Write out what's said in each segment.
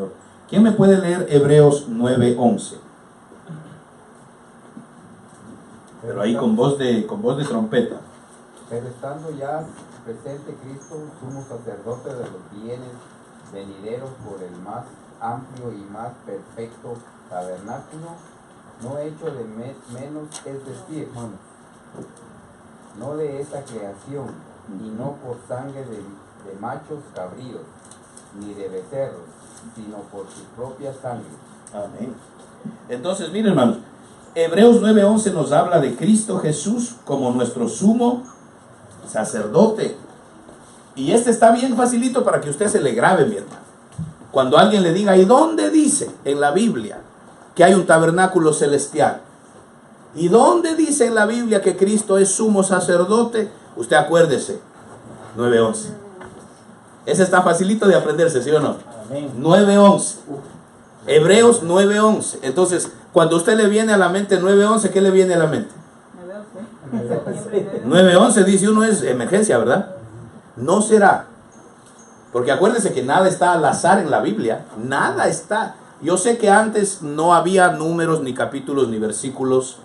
Señor. ¿Quién me puede leer Hebreos 9:11? Pero ahí con voz de trompeta. Pero estando ya presente Cristo, sumo sacerdote de los bienes venideros por el más amplio y más perfecto tabernáculo, no hecho de menos, es decir, no de esta creación, y no por sangre de machos cabríos, ni de becerros, sino por su propia sangre. Amén. Entonces, miren, hermanos, Hebreos 9:11 nos habla de Cristo Jesús como nuestro sumo sacerdote. Y este está bien facilito para que usted se le grabe, mi hermano. Cuando alguien le diga, ¿y dónde dice en la Biblia que hay un tabernáculo celestial? ¿Y dónde dice en la Biblia que Cristo es sumo sacerdote? Usted acuérdese, 9:11. Ese está facilito de aprenderse, ¿sí o no? 9:11. Hebreos 9:11. Entonces, cuando usted le viene a la mente 9:11, ¿qué le viene a la mente? 9:11 dice uno es emergencia, ¿verdad? No será. Porque acuérdese que nada está al azar en la Biblia. Nada está. Yo sé que antes no había números, ni capítulos, ni versículos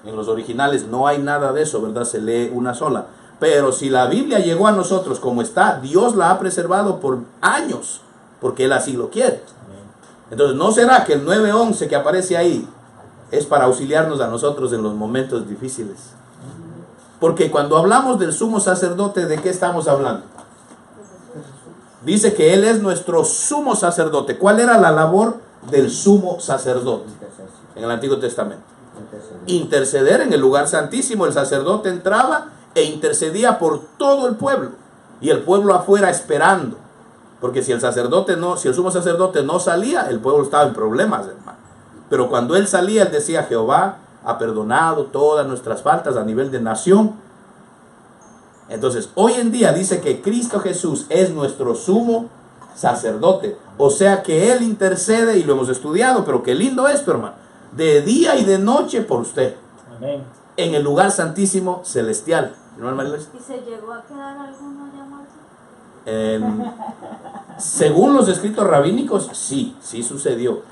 en los originales. No hay nada de eso, ¿verdad? Se lee una sola. Pero si la Biblia llegó a nosotros como está, Dios la ha preservado por años, porque Él así lo quiere. Entonces, ¿no será que el 9:11 que aparece ahí es para auxiliarnos a nosotros en los momentos difíciles? Porque cuando hablamos del sumo sacerdote, ¿de qué estamos hablando? Dice que Él es nuestro sumo sacerdote. ¿Cuál era la labor del sumo sacerdote en el Antiguo Testamento? Interceder en el lugar santísimo. El sacerdote entraba e intercedía por todo el pueblo, y el pueblo afuera esperando, porque si el sumo sacerdote no salía, el pueblo estaba en problemas, hermano. Pero cuando él salía, él decía: Jehová ha perdonado todas nuestras faltas a nivel de nación. Entonces, hoy en día dice que Cristo Jesús es nuestro sumo sacerdote, o sea que Él intercede, y lo hemos estudiado, pero qué lindo esto, hermano, de día y de noche por usted. Amén. En el lugar santísimo celestial. ¿No, hermano? ¿Y se llegó a quedar alguno ya muerto? Según los escritos rabínicos, sí sucedió.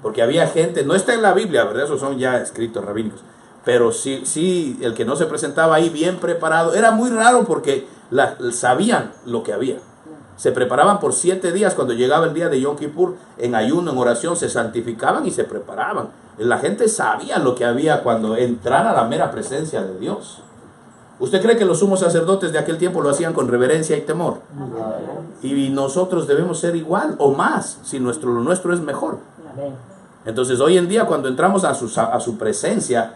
Porque había gente, no está en la Biblia, ¿verdad? Esos son ya escritos rabínicos. Pero sí, el que no se presentaba ahí bien preparado, era muy raro porque sabían lo que había. Se preparaban por 7 días. Cuando llegaba el día de Yom Kippur, en ayuno, en oración, se santificaban y se preparaban. La gente sabía lo que había cuando entrara a la mera presencia de Dios. ¿Usted cree que los sumos sacerdotes de aquel tiempo lo hacían con reverencia y temor? Y nosotros debemos ser igual o más, si lo nuestro es mejor. Entonces, hoy en día, cuando entramos a su presencia,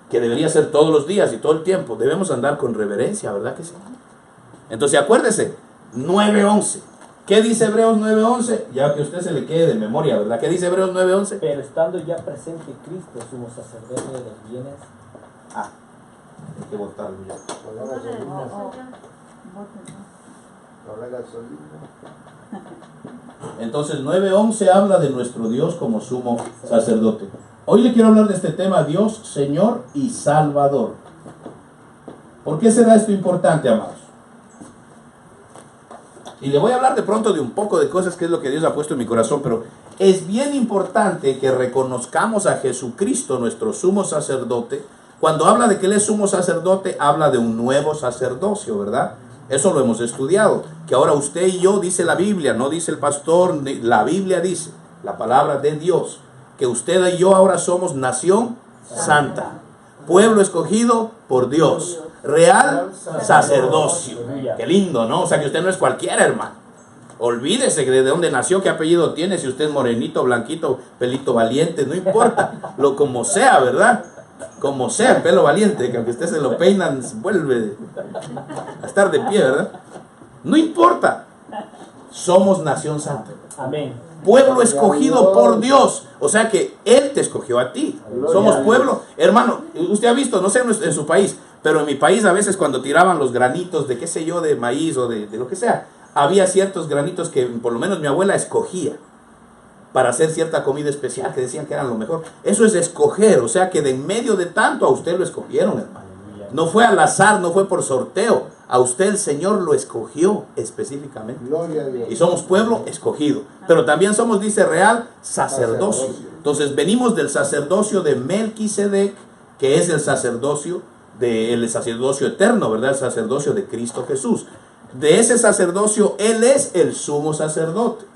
que debería ser todos los días y todo el tiempo, debemos andar con reverencia, ¿verdad que sí? Entonces, acuérdese, 9:11. ¿Qué dice Hebreos 9:11? Ya que a usted se le quede de memoria, ¿verdad? ¿Qué dice Hebreos 9:11? Pero estando ya presente Cristo, sumo sacerdote de los bienes. Hay que votarlo ya. Entonces 9:11 habla de nuestro Dios como sumo sacerdote. Hoy le quiero hablar de este tema: Dios, Señor y Salvador. ¿Por qué será esto importante, amados? Y le voy a hablar de pronto de un poco de cosas que es lo que Dios ha puesto en mi corazón, pero es bien importante que reconozcamos a Jesucristo, nuestro sumo sacerdote. Cuando habla de que Él es sumo sacerdote, habla de un nuevo sacerdocio, ¿verdad? Eso lo hemos estudiado, que ahora usted y yo, dice la Biblia, no dice el pastor, la Biblia dice, la palabra de Dios, que usted y yo ahora somos nación santa, pueblo escogido por Dios, real sacerdocio. Qué lindo, ¿no? O sea que usted no es cualquiera, hermano. Olvídese de dónde nació, qué apellido tiene, si usted es morenito, blanquito, pelito valiente, no importa, lo como sea, ¿verdad? Como sea, el pelo valiente, que aunque usted se lo peinan, vuelve a estar de pie, ¿verdad? No importa. Somos nación santa. Amén. Pueblo escogido por Dios. O sea que Él te escogió a ti. Somos pueblo. Hermano, usted ha visto, no sé en su país, pero en mi país a veces cuando tiraban los granitos de qué sé yo, de maíz o de lo que sea, había ciertos granitos que por lo menos mi abuela escogía para hacer cierta comida especial, que decían que eran lo mejor. Eso es escoger, o sea que de en medio de tanto a usted lo escogieron, hermano. No fue al azar, no fue por sorteo. A usted el Señor lo escogió específicamente. Gloria a Dios. Y somos pueblo escogido. Pero también somos, dice, real sacerdocio. Entonces venimos del sacerdocio de Melquisedec, que es el sacerdocio eterno, ¿verdad? El sacerdocio de Cristo Jesús. De ese sacerdocio, Él es el sumo sacerdote.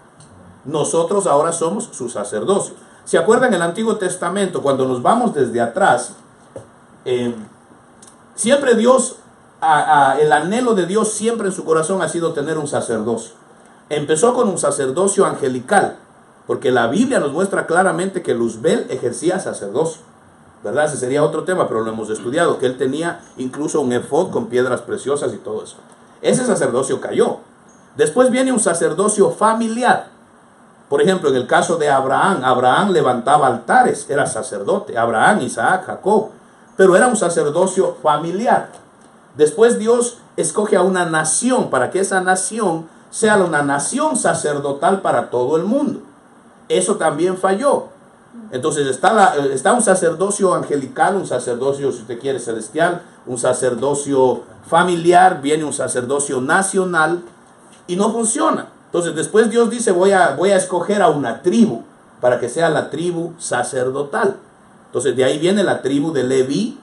Nosotros ahora somos su sacerdocio. ¿Se acuerdan en el Antiguo Testamento, cuando nos vamos desde atrás? Siempre Dios, el anhelo de Dios siempre en su corazón ha sido tener un sacerdocio. Empezó con un sacerdocio angelical, porque la Biblia nos muestra claramente que Luzbel ejercía sacerdocio, ¿verdad? Ese sería otro tema, pero lo hemos estudiado, que él tenía incluso un efod con piedras preciosas y todo eso. Ese sacerdocio cayó. Después viene un sacerdocio familiar. Por ejemplo, en el caso de Abraham, Abraham levantaba altares, era sacerdote. Abraham, Isaac, Jacob, pero era un sacerdocio familiar. Después Dios escoge a una nación para que esa nación sea una nación sacerdotal para todo el mundo. Eso también falló. Entonces está un sacerdocio angelical, un sacerdocio, si usted quiere, celestial, un sacerdocio familiar, viene un sacerdocio nacional y no funciona. Entonces después Dios dice, voy a escoger a una tribu para que sea la tribu sacerdotal. Entonces de ahí viene la tribu de Leví,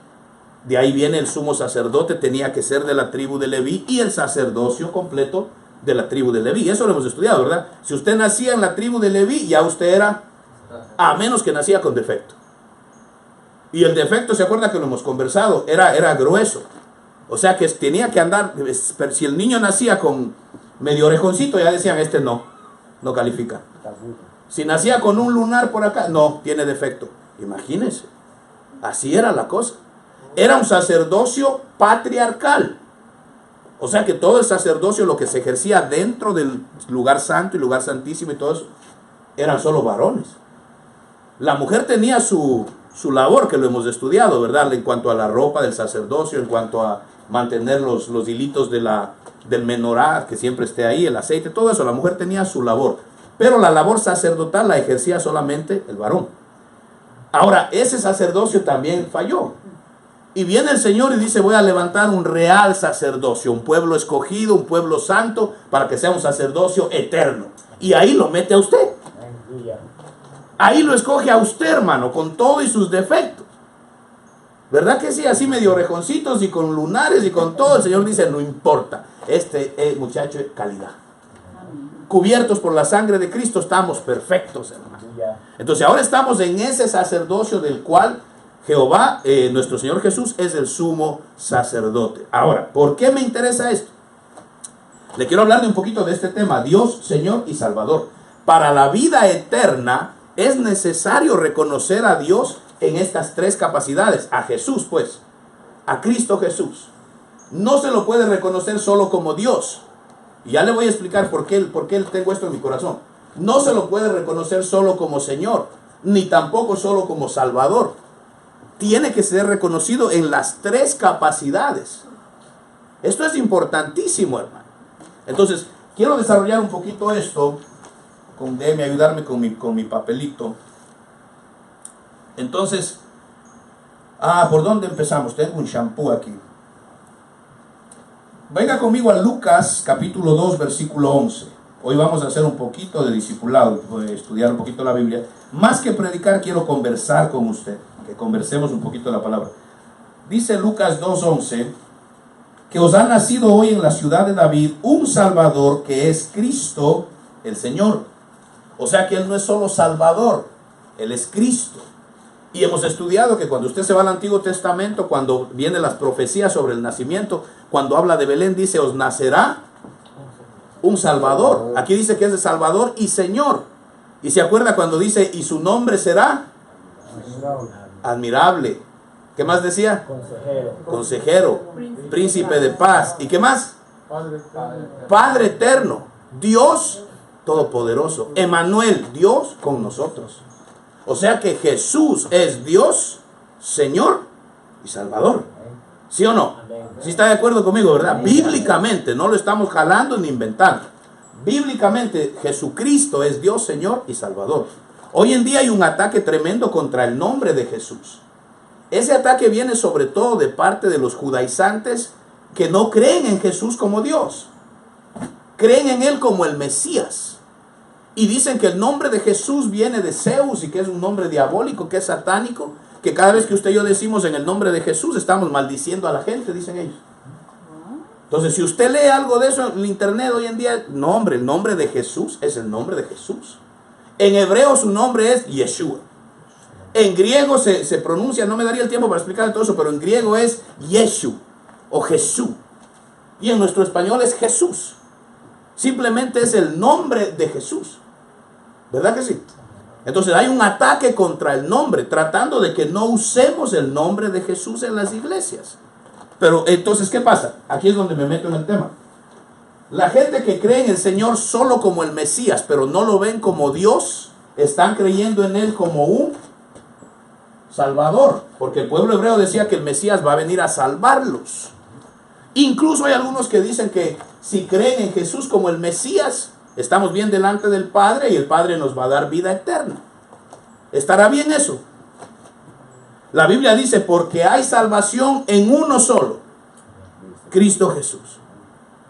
de ahí viene el sumo sacerdote, tenía que ser de la tribu de Leví, y el sacerdocio completo de la tribu de Leví. Eso lo hemos estudiado, ¿verdad? Si usted nacía en la tribu de Leví, ya usted era, a menos que nacía con defecto. Y el defecto, ¿se acuerda que lo hemos conversado? Era grueso. O sea que tenía que andar, si el niño nacía con medio orejoncito, ya decían, este no califica. Si nacía con un lunar por acá, no, tiene defecto. Imagínense, así era la cosa. Era un sacerdocio patriarcal. O sea que todo el sacerdocio, lo que se ejercía dentro del lugar santo y lugar santísimo y todo eso, eran solo varones. La mujer tenía su labor, que lo hemos estudiado, ¿verdad? En cuanto a la ropa del sacerdocio, en cuanto a mantener los hilitos del menorá, que siempre esté ahí, el aceite, todo eso, la mujer tenía su labor. Pero la labor sacerdotal la ejercía solamente el varón. Ahora, ese sacerdocio también falló. Y viene el Señor y dice, voy a levantar un real sacerdocio, un pueblo escogido, un pueblo santo, para que sea un sacerdocio eterno. Y ahí lo mete a usted. Ahí lo escoge a usted, hermano, con todo y sus defectos. ¿Verdad que sí? Así medio orejoncitos y con lunares y con todo. El Señor dice, no importa. Este muchacho es calidad. Cubiertos por la sangre de Cristo, estamos perfectos, hermano. Entonces ahora estamos en ese sacerdocio del cual Jehová, nuestro Señor Jesús, es el sumo sacerdote. Ahora, ¿por qué me interesa esto? Le quiero hablar de un poquito de este tema, Dios, Señor y Salvador. Para la vida eterna es necesario reconocer a Dios en estas tres capacidades. A Jesús, pues, a Cristo Jesús. No se lo puede reconocer solo como Dios. Y ya le voy a explicar por qué tengo esto en mi corazón. No se lo puede reconocer solo como Señor, ni tampoco solo como Salvador. Tiene que ser reconocido en las tres capacidades. Esto es importantísimo, hermano. Entonces, quiero desarrollar un poquito esto. Déjeme ayudarme con mi papelito. Entonces, ¿por dónde empezamos? Tengo un shampoo aquí. Venga conmigo a Lucas capítulo 2 versículo 11. Hoy vamos a hacer un poquito de discipulado, estudiar un poquito la Biblia. Más que predicar, quiero conversar con usted, que conversemos un poquito de la palabra. Dice Lucas 2:11, que os ha nacido hoy en la ciudad de David un Salvador, que es Cristo el Señor. O sea que Él no es solo Salvador, Él es Cristo. Y hemos estudiado que cuando usted se va al Antiguo Testamento, cuando vienen las profecías sobre el nacimiento, cuando habla de Belén, dice, os nacerá un Salvador. Aquí dice que es de Salvador y Señor. Y se acuerda cuando dice, y su nombre será admirable. ¿Qué más decía? Consejero, príncipe de paz. ¿Y qué más? Padre eterno, Dios todopoderoso, Emmanuel, Dios con nosotros. O sea que Jesús es Dios, Señor y Salvador. ¿Sí o no? ¿Sí está de acuerdo conmigo, verdad? Bíblicamente, no lo estamos jalando ni inventando. Bíblicamente, Jesucristo es Dios, Señor y Salvador. Hoy en día hay un ataque tremendo contra el nombre de Jesús. Ese ataque viene sobre todo de parte de los judaizantes que no creen en Jesús como Dios. Creen en Él como el Mesías. Y dicen que el nombre de Jesús viene de Zeus y que es un nombre diabólico, que es satánico. Que cada vez que usted y yo decimos en el nombre de Jesús, estamos maldiciendo a la gente, dicen ellos. Entonces, si usted lee algo de eso en el internet hoy en día, no, hombre, el nombre de Jesús es el nombre de Jesús. En hebreo su nombre es Yeshua. En griego se pronuncia, no me daría el tiempo para explicar todo eso, pero en griego es Yeshu o Jesús. Y en nuestro español es Jesús. Simplemente es el nombre de Jesús. ¿Verdad que sí? Entonces hay un ataque contra el nombre, tratando de que no usemos el nombre de Jesús en las iglesias. Pero entonces, ¿qué pasa? Aquí es donde me meto en el tema. La gente que cree en el Señor solo como el Mesías, pero no lo ven como Dios, están creyendo en Él como un Salvador. Porque el pueblo hebreo decía que el Mesías va a venir a salvarlos. Incluso hay algunos que dicen que si creen en Jesús como el Mesías, estamos bien delante del Padre y el Padre nos va a dar vida eterna. ¿Estará bien eso? La Biblia dice, porque hay salvación en uno solo, Cristo Jesús.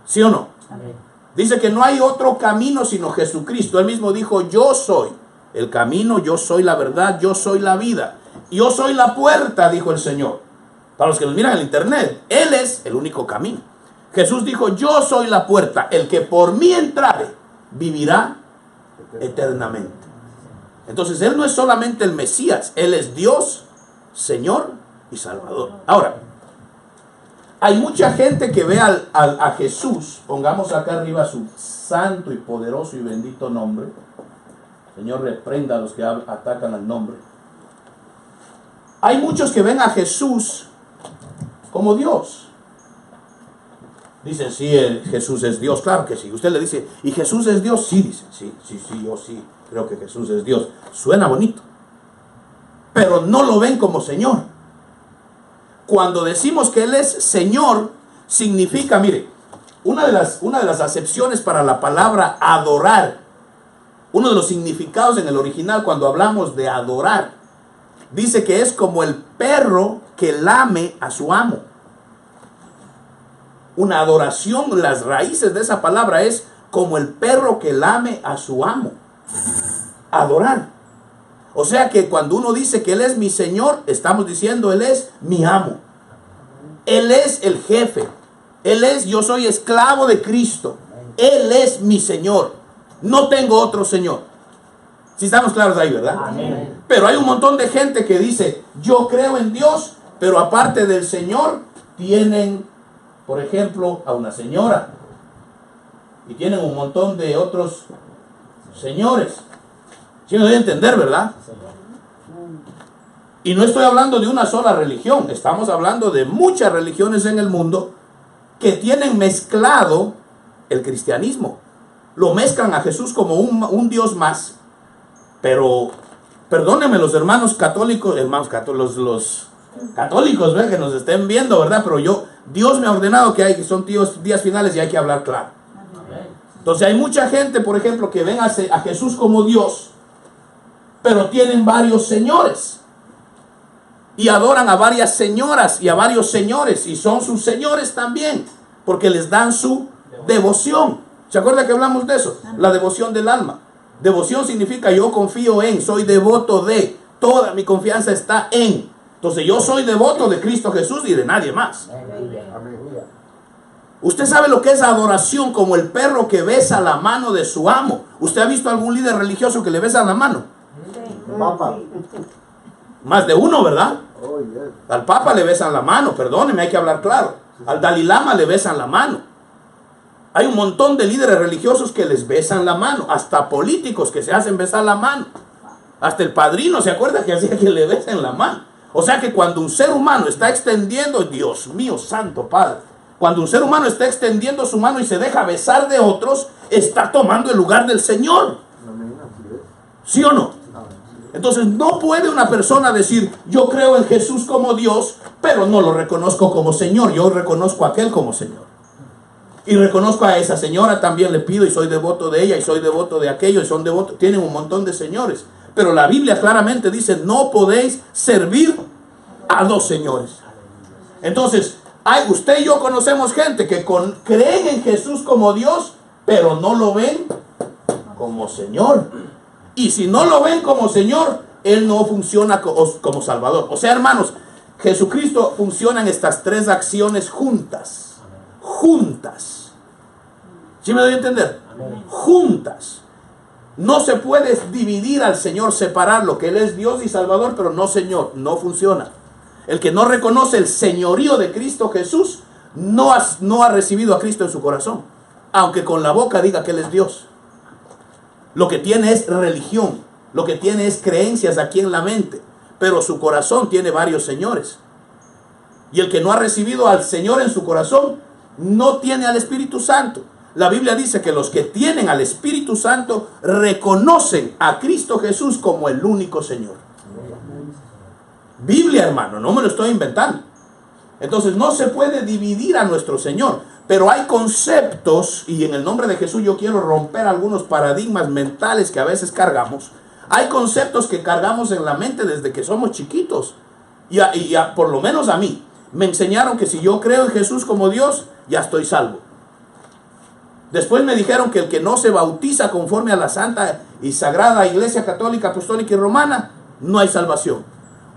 ¿Sí o no? Amén. Dice que no hay otro camino sino Jesucristo. Él mismo dijo, yo soy el camino, yo soy la verdad, yo soy la vida. Yo soy la puerta, dijo el Señor. Para los que nos miran en el internet, Él es el único camino. Jesús dijo, yo soy la puerta, el que por mí entrare, vivirá eternamente. Entonces, Él no es solamente el Mesías, Él es Dios, Señor y Salvador. Ahora, hay mucha gente que ve a Jesús, pongamos acá arriba su santo y poderoso y bendito nombre. Señor, reprenda a los que atacan al nombre. Hay muchos que ven a Jesús como Dios. Dicen, sí, Jesús es Dios. Claro que sí. Usted le dice, ¿y Jesús es Dios? Sí, dice, sí, yo sí creo que Jesús es Dios. Suena bonito, pero no lo ven como Señor. Cuando decimos que Él es Señor, significa, mire, una de las acepciones para la palabra adorar, uno de los significados en el original cuando hablamos de adorar, dice que es como el perro que lame a su amo. Una adoración, las raíces de esa palabra es como el perro que lame a su amo. Adorar. O sea que cuando uno dice que Él es mi Señor, estamos diciendo Él es mi amo. Él es el jefe. Él es, yo soy esclavo de Cristo. Él es mi Señor. No tengo otro Señor. Si estamos claros ahí, ¿verdad? Amén. Pero hay un montón de gente que dice, yo creo en Dios, pero aparte del Señor, tienen, por ejemplo, a una señora. Y tienen un montón de otros señores. ¿Sí me doy a entender, verdad? Y no estoy hablando de una sola religión. Estamos hablando de muchas religiones en el mundo que tienen mezclado el cristianismo. Lo mezclan a Jesús como un Dios más. Pero, perdónenme los hermanos católicos, los católicos, ¿ven? Que nos estén viendo, ¿verdad? Pero Dios me ha ordenado que son días finales y hay que hablar claro. Entonces hay mucha gente, por ejemplo, que ven a Jesús como Dios, pero tienen varios señores. Y adoran a varias señoras y a varios señores, y son sus señores también, porque les dan su devoción. ¿Se acuerda que hablamos de eso? La devoción del alma. Devoción significa yo confío en, soy devoto de, toda mi confianza está en. Entonces yo soy devoto de Cristo Jesús y de nadie más. Usted sabe lo que es adoración, como el perro que besa la mano de su amo. ¿Usted ha visto algún líder religioso que le besa la mano? Papa. Más de uno, ¿verdad? Oh, yes. Al Papa le besan la mano, perdóneme, hay que hablar claro. Al Dalai Lama le besan la mano. Hay un montón de líderes religiosos que les besan la mano, hasta políticos que se hacen besar la mano. Hasta el padrino, ¿se acuerda que hacía que le besen la mano? O sea que cuando un ser humano está extendiendo, Dios mío, santo Padre, cuando un ser humano está extendiendo su mano y se deja besar de otros, está tomando el lugar del Señor. Amén, así es. ¿Sí o no? Entonces no puede una persona decir, yo creo en Jesús como Dios, pero no lo reconozco como Señor. Yo reconozco a aquel como Señor. Y reconozco a esa señora, también le pido, y soy devoto de ella, y soy devoto de aquello, y son devotos. Tienen un montón de señores. Pero la Biblia claramente dice, no podéis servir a dos señores. Entonces, Usted y yo conocemos gente que creen en Jesús como Dios, pero no lo ven como Señor. Y si no lo ven como Señor, Él no funciona como Salvador. O sea, hermanos, Jesucristo funciona en estas tres acciones juntas. Juntas. ¿Sí me doy a entender? Juntas. No se puede dividir al Señor, separarlo, que Él es Dios y Salvador, pero no Señor. No funciona. El que no reconoce el señorío de Cristo Jesús no ha recibido a Cristo en su corazón, aunque con la boca diga que Él es Dios. Lo que tiene es religión, lo que tiene es creencias aquí en la mente, pero su corazón tiene varios señores. Y el que no ha recibido al Señor en su corazón no tiene al Espíritu Santo. La Biblia dice que los que tienen al Espíritu Santo reconocen a Cristo Jesús como el único Señor. Biblia, hermano, no me lo estoy inventando. Entonces no se puede dividir a nuestro Señor, pero hay conceptos, y en el nombre de Jesús yo quiero romper algunos paradigmas mentales que a veces cargamos. Hay conceptos que cargamos en la mente desde que somos chiquitos, y por lo menos a mí me enseñaron que si yo creo en Jesús como Dios, ya estoy salvo. Después me dijeron que el que no se bautiza conforme a la santa y sagrada Iglesia Católica, Apostólica y Romana, no hay salvación.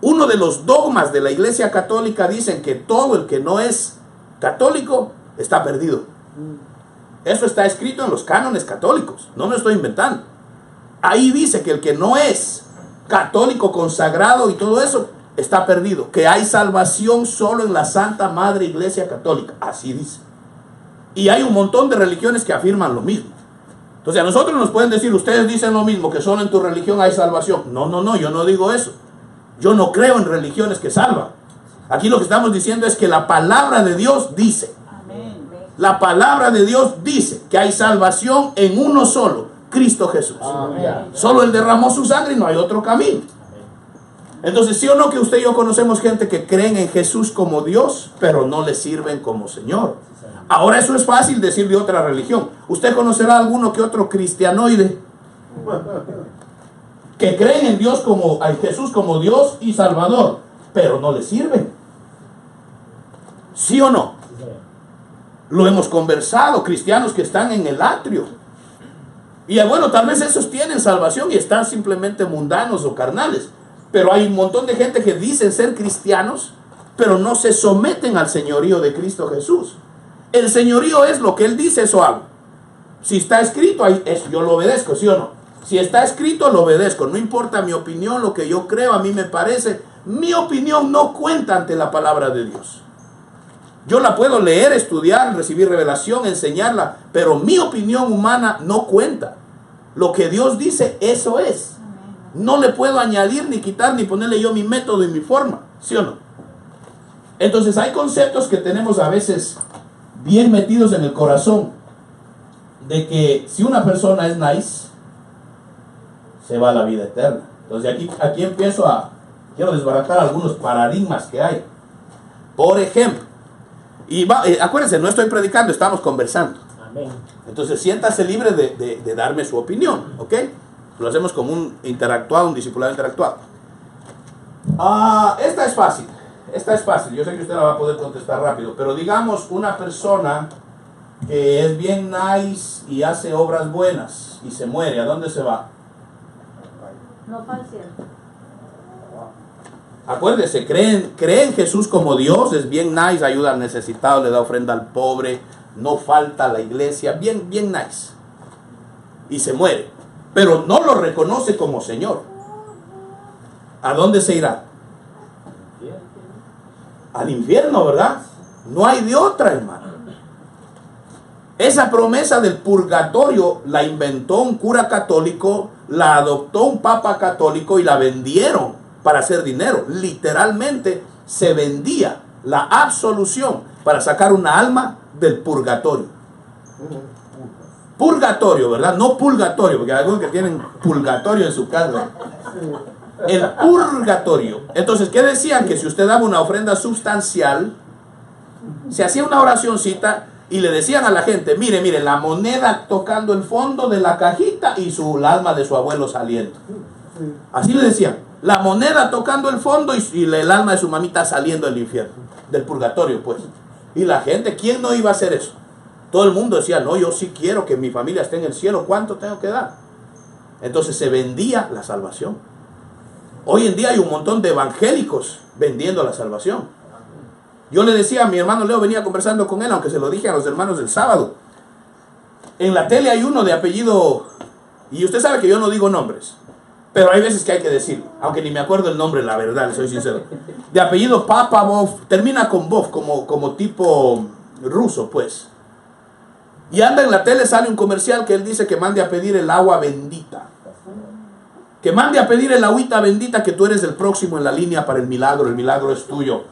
Uno de los dogmas de la Iglesia Católica dicen que todo el que no es católico está perdido. Eso está escrito en los cánones católicos, no me lo estoy inventando. Ahí dice que el que no es católico consagrado y todo eso está perdido, que hay salvación solo en la Santa Madre Iglesia Católica, así dice. Y hay un montón de religiones que afirman lo mismo. Entonces a nosotros nos pueden decir, ustedes dicen lo mismo, que solo en tu religión hay salvación. No, yo no digo eso. Yo no creo en religiones que salvan. Aquí lo que estamos diciendo es que la palabra de Dios dice. Amén. La palabra de Dios dice que hay salvación en uno solo, Cristo Jesús. Amén. Solo Él derramó su sangre y no hay otro camino. Entonces, sí o no que usted y yo conocemos gente que creen en Jesús como Dios, pero no le sirven como Señor. Ahora eso es fácil decir de otra religión. Usted conocerá alguno que otro cristianoide que creen en Dios en Jesús como Dios y Salvador, pero no le sirven. ¿Sí o no? Lo hemos conversado, cristianos que están en el atrio. Y bueno, tal vez esos tienen salvación y están simplemente mundanos o carnales. Pero hay un montón de gente que dicen ser cristianos, pero no se someten al señorío de Cristo Jesús. El señorío es lo que Él dice, eso hago. Si está escrito, yo lo obedezco, ¿sí o no? Si está escrito, lo obedezco. No importa mi opinión, lo que yo creo, a mí me parece. Mi opinión no cuenta ante la palabra de Dios. Yo la puedo leer, estudiar, recibir revelación, enseñarla, pero mi opinión humana no cuenta. Lo que Dios dice, eso es. No le puedo añadir, ni quitar, ni ponerle yo mi método y mi forma. ¿Sí o no? Entonces hay conceptos que tenemos a veces bien metidos en el corazón. De que si una persona es nice, se va a la vida eterna. Entonces aquí quiero desbaratar algunos paradigmas que hay. Por ejemplo, acuérdense, no estoy predicando, estamos conversando. Amén. Entonces siéntase libre de darme su opinión, ¿ok? Lo hacemos como un discipulado interactuado. Esta es fácil, yo sé que usted la va a poder contestar rápido, pero digamos una persona que es bien nice y hace obras buenas y se muere, ¿a dónde se va? No para el cielo. Acuérdese, cree en Jesús como Dios, es bien nice, ayuda al necesitado, le da ofrenda al pobre, no falta a la iglesia, bien nice. Y se muere, pero no lo reconoce como Señor. ¿A dónde se irá? Al infierno, ¿verdad? No hay de otra, hermano. Esa promesa del purgatorio la inventó un cura católico, la adoptó un papa católico y la vendieron para hacer dinero. Literalmente se vendía la absolución para sacar una alma del purgatorio. Purgatorio, ¿verdad? No purgatorio, porque hay algunos que tienen purgatorio en su casa. El purgatorio. Entonces, ¿qué decían? Que si usted daba una ofrenda sustancial, se hacía una oracioncita y le decían a la gente, mire, la moneda tocando el fondo de la cajita y el alma de su abuelo saliendo. Así le decían, la moneda tocando el fondo y el alma de su mamita saliendo del infierno, del purgatorio, pues. Y la gente, ¿quién no iba a hacer eso? Todo el mundo decía, no, yo sí quiero que mi familia esté en el cielo, ¿cuánto tengo que dar? Entonces se vendía la salvación. Hoy en día hay un montón de evangélicos vendiendo la salvación. Yo le decía a mi hermano Leo, venía conversando con él, aunque se lo dije a los hermanos del sábado. En la tele hay uno de apellido, y usted sabe que yo no digo nombres, pero hay veces que hay que decirlo, aunque ni me acuerdo el nombre, la verdad, le soy sincero. De apellido Papavov, termina con Vov, como tipo ruso, pues. Y anda en la tele, sale un comercial que él dice que mande a pedir el agua bendita. Que mande a pedir el agüita bendita, que tú eres el próximo en la línea para el milagro es tuyo.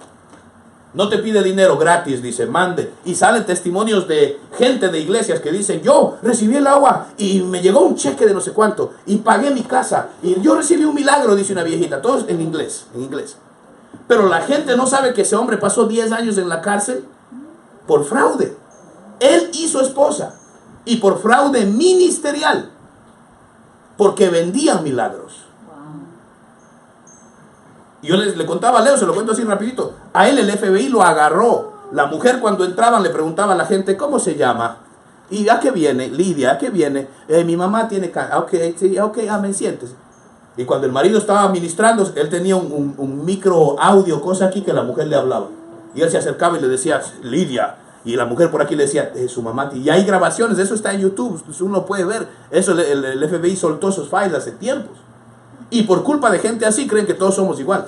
No te pide dinero, gratis, dice, mande. Y salen testimonios de gente de iglesias que dicen, yo recibí el agua y me llegó un cheque de no sé cuánto y pagué mi casa y yo recibí un milagro, dice una viejita. Todos en inglés. Pero la gente no sabe que ese hombre pasó 10 años en la cárcel por fraude. Él y su esposa. Y por fraude ministerial. Porque vendían milagros. Yo le contaba a Leo, se lo cuento así rapidito. A él el FBI lo agarró. La mujer cuando entraban le preguntaba a la gente, ¿cómo se llama? ¿Y a qué viene? Lidia, ¿a qué viene? Mi mamá tiene cáncer. Ok, sí, ok, me sientes. Y cuando el marido estaba ministrando, él tenía un micro audio, cosa aquí que la mujer le hablaba. Y él se acercaba y le decía, Lidia. Y la mujer por aquí le decía, su mamá. Y hay grabaciones, eso está en YouTube, uno lo puede ver. Eso el FBI soltó esos files hace tiempos. Y por culpa de gente así creen que todos somos iguales.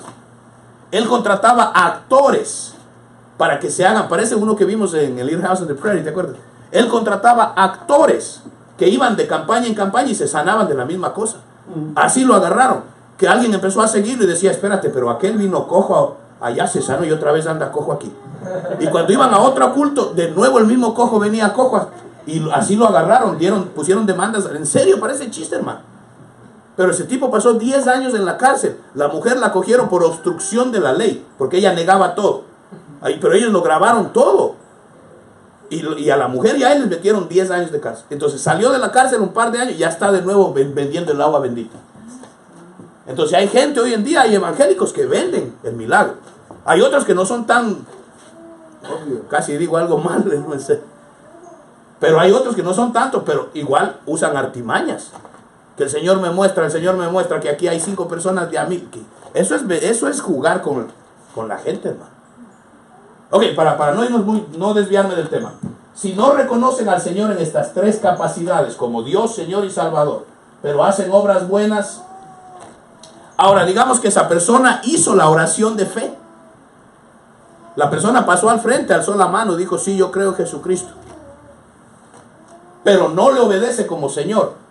Él contrataba actores para que se hagan, parece uno que vimos en el Little House on the Prairie, ¿te acuerdas? Él contrataba actores que iban de campaña en campaña y se sanaban de la misma cosa. Así lo agarraron, que alguien empezó a seguirlo y decía, espérate, pero aquel vino cojo allá, se sanó y otra vez anda cojo aquí. Y cuando iban a otro culto, de nuevo el mismo cojo venía cojo y así lo agarraron, pusieron demandas. En serio, parece chiste, hermano. Pero ese tipo pasó 10 años en la cárcel. La mujer la cogieron por obstrucción de la ley, porque ella negaba todo. Pero ellos lo grabaron todo. Y a la mujer y a él les metieron 10 años de cárcel. Entonces salió de la cárcel un par de años y ya está de nuevo vendiendo el agua bendita. Entonces hay gente hoy en día, hay evangélicos que venden el milagro. Hay otros que no son tan, casi digo algo mal, no sé. Pero hay otros que no son tantos, pero igual usan artimañas. Que el Señor me muestra que aquí hay 5 personas de a 1000. Eso es jugar con la gente, hermano. Ok, para no desviarme del tema. Si no reconocen al Señor en estas 3 capacidades, como Dios, Señor y Salvador, pero hacen obras buenas. Ahora, digamos que esa persona hizo la oración de fe. La persona pasó al frente, alzó la mano y dijo, sí, yo creo en Jesucristo. Pero no le obedece como Señor.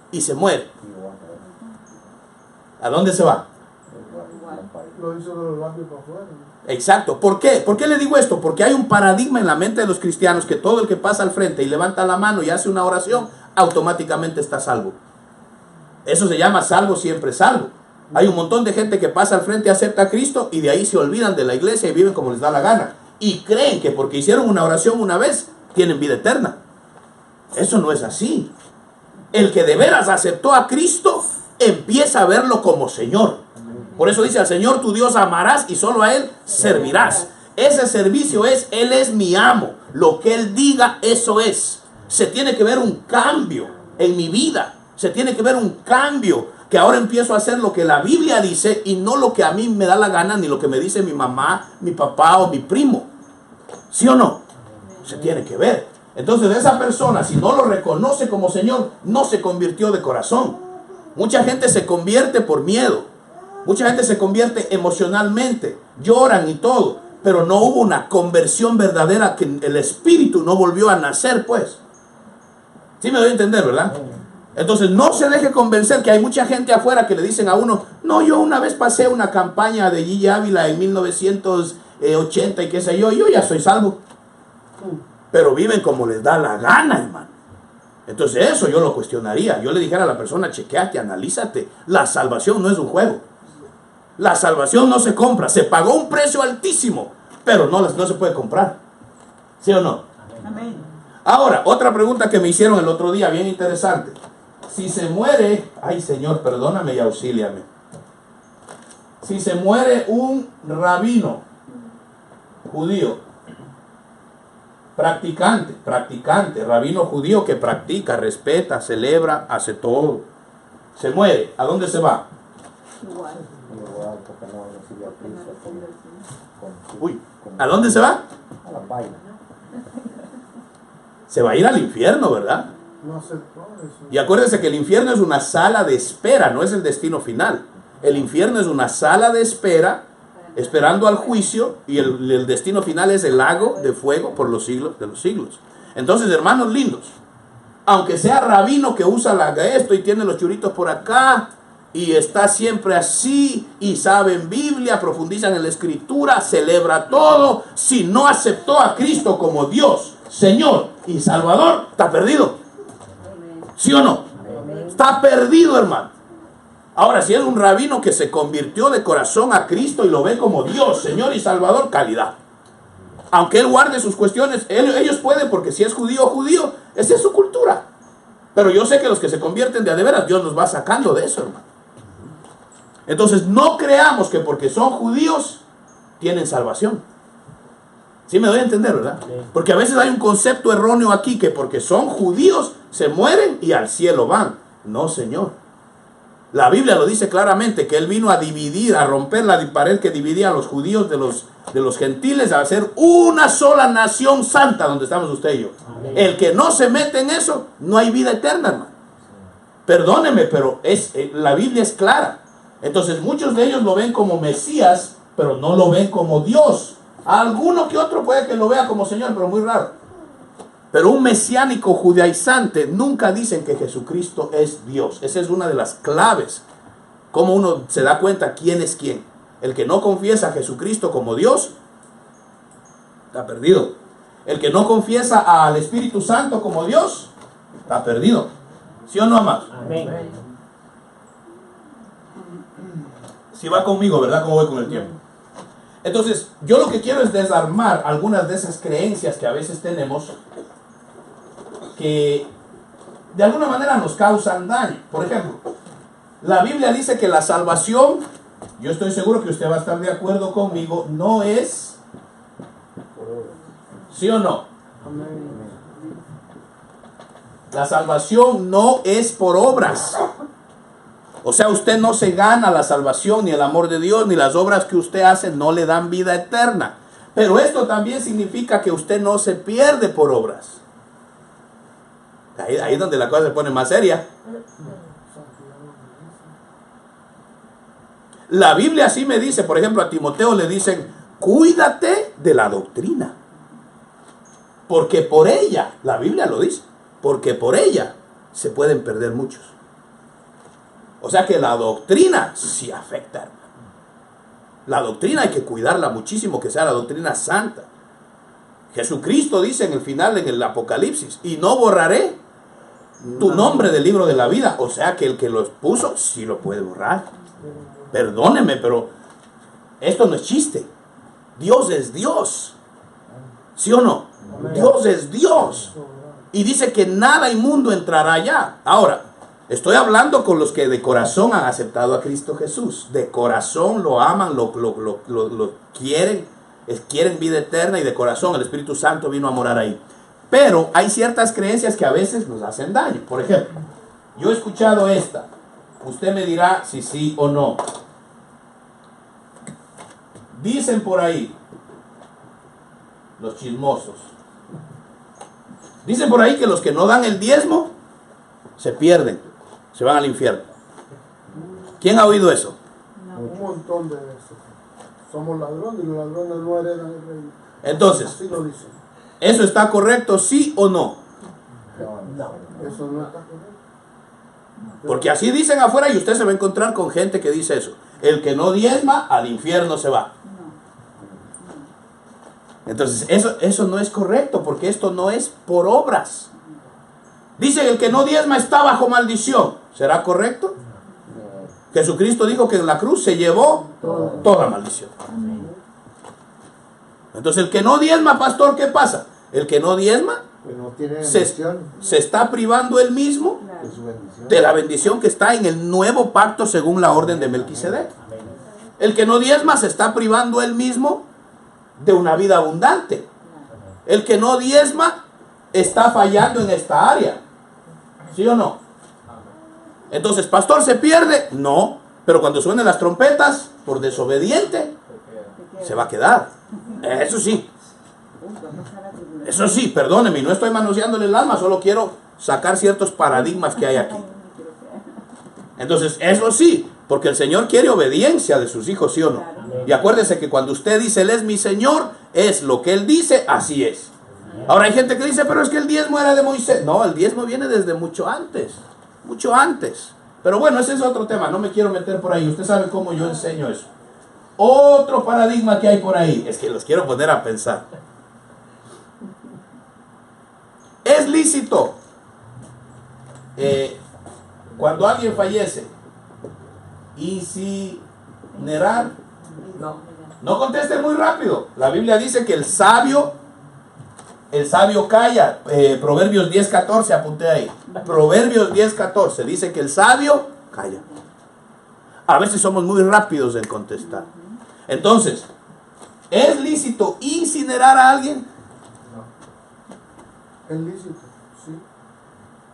Y se muere. ¿A dónde se va? Exacto. ¿Por qué? ¿Por qué le digo esto? Porque hay un paradigma en la mente de los cristianos que todo el que pasa al frente y levanta la mano y hace una oración, automáticamente está salvo. Eso se llama salvo, siempre salvo. Hay un montón de gente que pasa al frente, acepta a Cristo y de ahí se olvidan de la iglesia y viven como les da la gana. Y creen que porque hicieron una oración una vez, tienen vida eterna. Eso no es así. El que de veras aceptó a Cristo empieza a verlo como Señor. Por eso dice, al Señor tu Dios amarás y solo a Él servirás. Ese servicio es, Él es mi amo. Lo que Él diga, eso es. Se tiene que ver un cambio en mi vida. Se tiene que ver un cambio. Que ahora empiezo a hacer lo que la Biblia dice y no lo que a mí me da la gana, ni lo que me dice mi mamá, mi papá o mi primo. ¿Sí o no? Se tiene que ver. Entonces esa persona, si no lo reconoce como Señor, no se convirtió de corazón. Mucha gente se convierte por miedo. Mucha gente se convierte emocionalmente. Lloran y todo. Pero no hubo una conversión verdadera, que el espíritu no volvió a nacer, pues. ¿Sí me doy a entender, verdad? Entonces no se deje convencer, que hay mucha gente afuera que le dicen a uno, no, yo una vez pasé una campaña de Gigi Ávila en 1980 y qué sé yo ya soy salvo. Pero viven como les da la gana, hermano. Entonces eso yo lo cuestionaría. Yo le dijera a la persona, chequeate, analízate. La salvación no es un juego. La salvación no se compra. Se pagó un precio altísimo, pero no se puede comprar. ¿Sí o no? Amén. Ahora, otra pregunta que me hicieron el otro día, bien interesante. Si se muere, ay Señor, perdóname y auxíliame. Si se muere un rabino judío Practicante, rabino judío que practica, respeta, celebra, hace todo. Se muere, ¿a dónde se va? Igual. Igual, porque no recibe a Cristo Uy, ¿a dónde se va? a la vaina. Se va a ir al infierno, ¿verdad? No aceptó eso. Y acuérdense que el infierno es una sala de espera, no es el destino final. El infierno es una sala de espera, esperando al juicio, y el destino final es el lago de fuego por los siglos de los siglos. Entonces, hermanos lindos, aunque sea rabino que usa esto y tiene los churitos por acá, y está siempre así, y sabe en Biblia, profundizan en la Escritura, celebra todo, si no aceptó a Cristo como Dios, Señor y Salvador, está perdido. ¿Sí o no? Está perdido, hermano. Ahora, si es un rabino que se convirtió de corazón a Cristo y lo ve como Dios, Señor y Salvador, calidad. Aunque él guarde sus cuestiones, ellos pueden, porque si es judío, esa es su cultura. Pero yo sé que los que se convierten de a de veras, Dios nos va sacando de eso, hermano. Entonces, no creamos que porque son judíos, tienen salvación. ¿Sí me doy a entender, verdad? Porque a veces hay un concepto erróneo aquí, que porque son judíos, se mueren y al cielo van. No, Señor. La Biblia lo dice claramente, que Él vino a dividir, a romper la pared que dividía a los judíos de los gentiles, a hacer una sola nación santa, donde estamos usted y yo. El que no se mete en eso, no hay vida eterna, hermano. Perdóneme, pero la Biblia es clara. Entonces muchos de ellos lo ven como Mesías, pero no lo ven como Dios. Alguno que otro puede que lo vea como Señor, pero muy raro. Pero un mesiánico judaizante nunca dicen que Jesucristo es Dios. Esa es una de las claves. Cómo uno se da cuenta quién es quién. El que no confiesa a Jesucristo como Dios, está perdido. El que no confiesa al Espíritu Santo como Dios, está perdido. ¿Sí o no, amados? Amén. Si va conmigo, ¿verdad? ¿Cómo voy con el tiempo? Entonces, yo lo que quiero es desarmar algunas de esas creencias que a veces tenemos, que de alguna manera nos causan daño. Por ejemplo, la Biblia dice que la salvación, yo estoy seguro que usted va a estar de acuerdo conmigo, no es, ¿sí o no? La salvación no es por obras. O sea, usted no se gana la salvación, ni el amor de Dios, ni las obras que usted hace no le dan vida eterna. Pero esto también significa que usted no se pierde por obras. Ahí es donde la cosa se pone más seria. La Biblia así me dice, por ejemplo, a Timoteo le dicen, cuídate de la doctrina. Porque por ella, la Biblia lo dice, porque por ella se pueden perder muchos. O sea que la doctrina sí afecta, hermano. La doctrina hay que cuidarla muchísimo, que sea la doctrina santa. Jesucristo dice en el final, en el Apocalipsis, y no borraré tu nombre del libro de la vida. O sea que el que lo puso, sí lo puede borrar. Perdóneme, pero esto no es chiste. Dios es Dios. ¿Sí o no? Dios es Dios. Y dice que nada inmundo entrará allá. Ahora, estoy hablando con los que de corazón han aceptado a Cristo Jesús. De corazón lo aman, lo quieren, quieren vida eterna, y de corazón el Espíritu Santo vino a morar ahí. Pero hay ciertas creencias que a veces nos hacen daño. Por ejemplo, yo he escuchado esta. Usted me dirá si sí o no. Dicen por ahí los chismosos. Dicen por ahí que los que no dan el diezmo se pierden, se van al infierno. ¿Quién ha oído eso? Un montón de veces. Somos ladrones y los ladrones no heredan el reino. Entonces, Así lo dicen. ¿eso está correcto, sí o no? Eso no está correcto. Porque así dicen afuera, y usted se va a encontrar con gente que dice eso. El que no diezma, al infierno se va. Entonces, eso no es correcto, porque esto no es por obras. Dice que el que no diezma está bajo maldición. ¿Será correcto? Jesucristo dijo que en la cruz se llevó toda maldición. Entonces, el que no diezma, pastor, ¿qué pasa? El que no diezma Pues no tiene se bendición está privando él mismo de su bendición. de la bendición que está en el nuevo pacto según la orden de Melquisedec. El que no diezma se está privando él mismo de una vida abundante. El que no diezma está fallando en esta área. ¿Sí o no? Entonces, ¿pastor se pierde? No. Pero cuando suenen las trompetas, por desobediente, se va a quedar. Eso sí. Eso sí, perdóneme, no estoy manoseándole el alma, solo quiero sacar ciertos paradigmas que hay aquí. Entonces, eso sí, porque el Señor quiere obediencia de sus hijos, ¿sí o no? Y acuérdese que cuando usted dice, Él es mi Señor, es lo que Él dice, así es. Ahora hay gente que dice, pero es que el diezmo era de Moisés. No, el diezmo viene desde mucho antes, mucho antes. Pero bueno, ese es otro tema, no me quiero meter por ahí. Usted sabe cómo yo enseño eso. Otro paradigma que hay por ahí, es que los quiero poner a pensar. Es lícito cuando alguien fallece incinerar. No contesten muy rápido. La Biblia dice que el sabio calla. Proverbios 10:14, apunté ahí. Proverbios 10:14 dice que el sabio calla. A veces somos muy rápidos en contestar. Entonces, ¿es lícito incinerar a alguien? Es lícito, sí.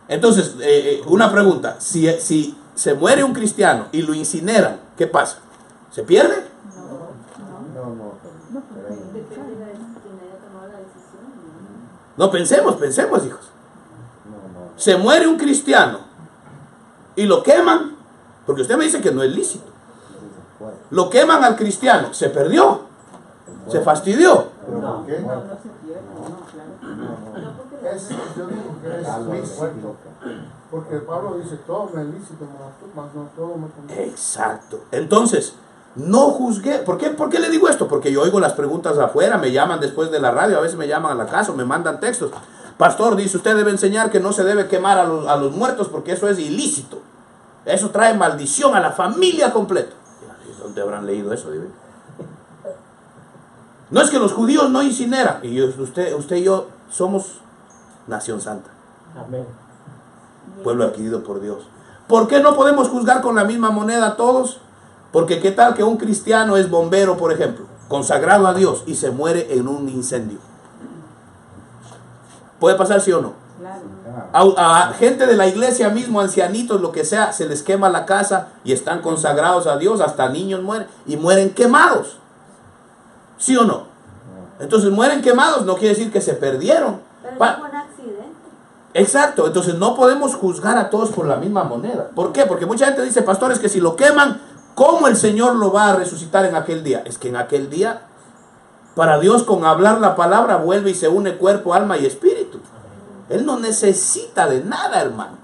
Entonces, una pregunta. Si se muere un cristiano y lo incineran, ¿qué pasa? ¿Se pierde? No, pensemos, hijos. Se muere un cristiano y lo queman, porque usted me dice que no es lícito. Lo queman al cristiano, se perdió, se fastidió. ¿Pero por qué? Yo digo que es lícito. Porque Pablo dice, todo me es lícito, mas no todo me conviene. Exacto. Entonces, no juzgué. ¿Por qué le digo esto? Porque yo oigo las preguntas afuera, me llaman después de la radio, a veces me llaman a la casa o me mandan textos. Pastor, dice, usted debe enseñar que no se debe quemar a los muertos porque eso es ilícito. Eso trae maldición a la familia completa. ¿Dónde habrán leído eso? Dime? No es que los judíos no incineran. Y usted y yo somos nación santa. Amén. Pueblo adquirido por Dios. ¿Por qué no podemos juzgar con la misma moneda a todos? Porque qué tal que un cristiano es bombero, por ejemplo, consagrado a Dios y se muere en un incendio. ¿Puede pasar, sí o no? A gente de la iglesia mismo, ancianitos, lo que sea, se les quema la casa y están consagrados a Dios, hasta niños mueren y mueren quemados. ¿Sí o no? Entonces mueren quemados, no quiere decir que se perdieron. Pero fue un accidente. Exacto, entonces no podemos juzgar a todos por la misma moneda. ¿Por qué? Porque mucha gente dice, pastores, que si lo queman, ¿cómo el Señor lo va a resucitar en aquel día? Es que en aquel día, para Dios, con hablar la palabra, vuelve y se une cuerpo, alma y espíritu. Él no necesita de nada, hermano.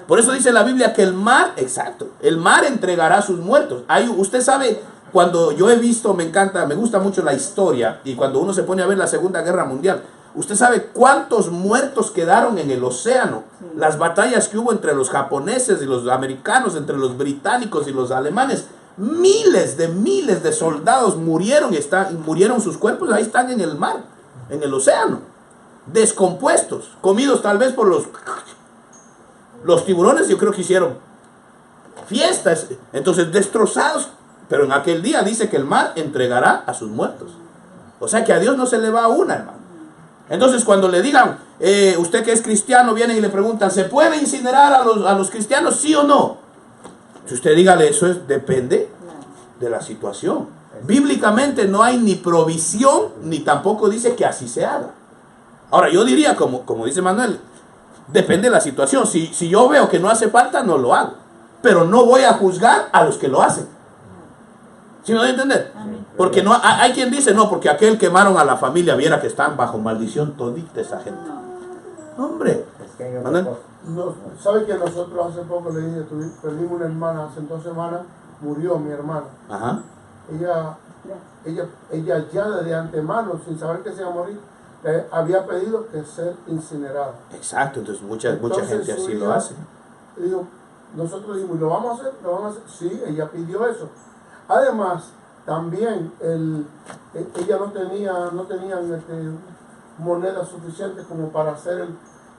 Por eso dice la Biblia que el mar, exacto, el mar entregará a sus muertos. Usted sabe, cuando yo he visto, me gusta mucho la historia, y cuando uno se pone a ver la Segunda Guerra Mundial, usted sabe cuántos muertos quedaron en el océano. Las batallas que hubo entre los japoneses y los americanos, entre los británicos y los alemanes. Miles de soldados murieron, murieron sus cuerpos, ahí están en el mar, en el océano, descompuestos, comidos tal vez por los tiburones. Yo creo que hicieron fiestas, entonces destrozados. Pero en aquel día dice que el mar entregará a sus muertos. O sea que a Dios no se le va una, hermano. Entonces cuando le digan, usted que es cristiano, vienen y le preguntan, ¿se puede incinerar a los cristianos, sí o no? Si usted dígale, eso depende de la situación. Bíblicamente no hay ni provisión, ni tampoco dice que así se haga. Ahora yo diría, como dice Manuel, depende de la situación. Si yo veo que no hace falta, no lo hago. Pero no voy a juzgar a los que lo hacen. ¿Sí me doy a entender? Porque no hay quien dice, no, porque aquel quemaron a la familia, viera que están bajo maldición todita esa gente. Hombre, Manuel. No, ¿sabe que nosotros hace poco le dije, perdimos una hermana hace 2 semanas, murió mi hermana? Ajá. Ella ya de antemano, sin saber que se iba a morir, había pedido que ser incinerada. Exacto, entonces mucha gente así lo hace. Digo, nosotros dijimos, ¿lo vamos a hacer? ¿Lo vamos a hacer? Sí, ella pidió eso. Además, también ella no tenían monedas suficientes como para hacer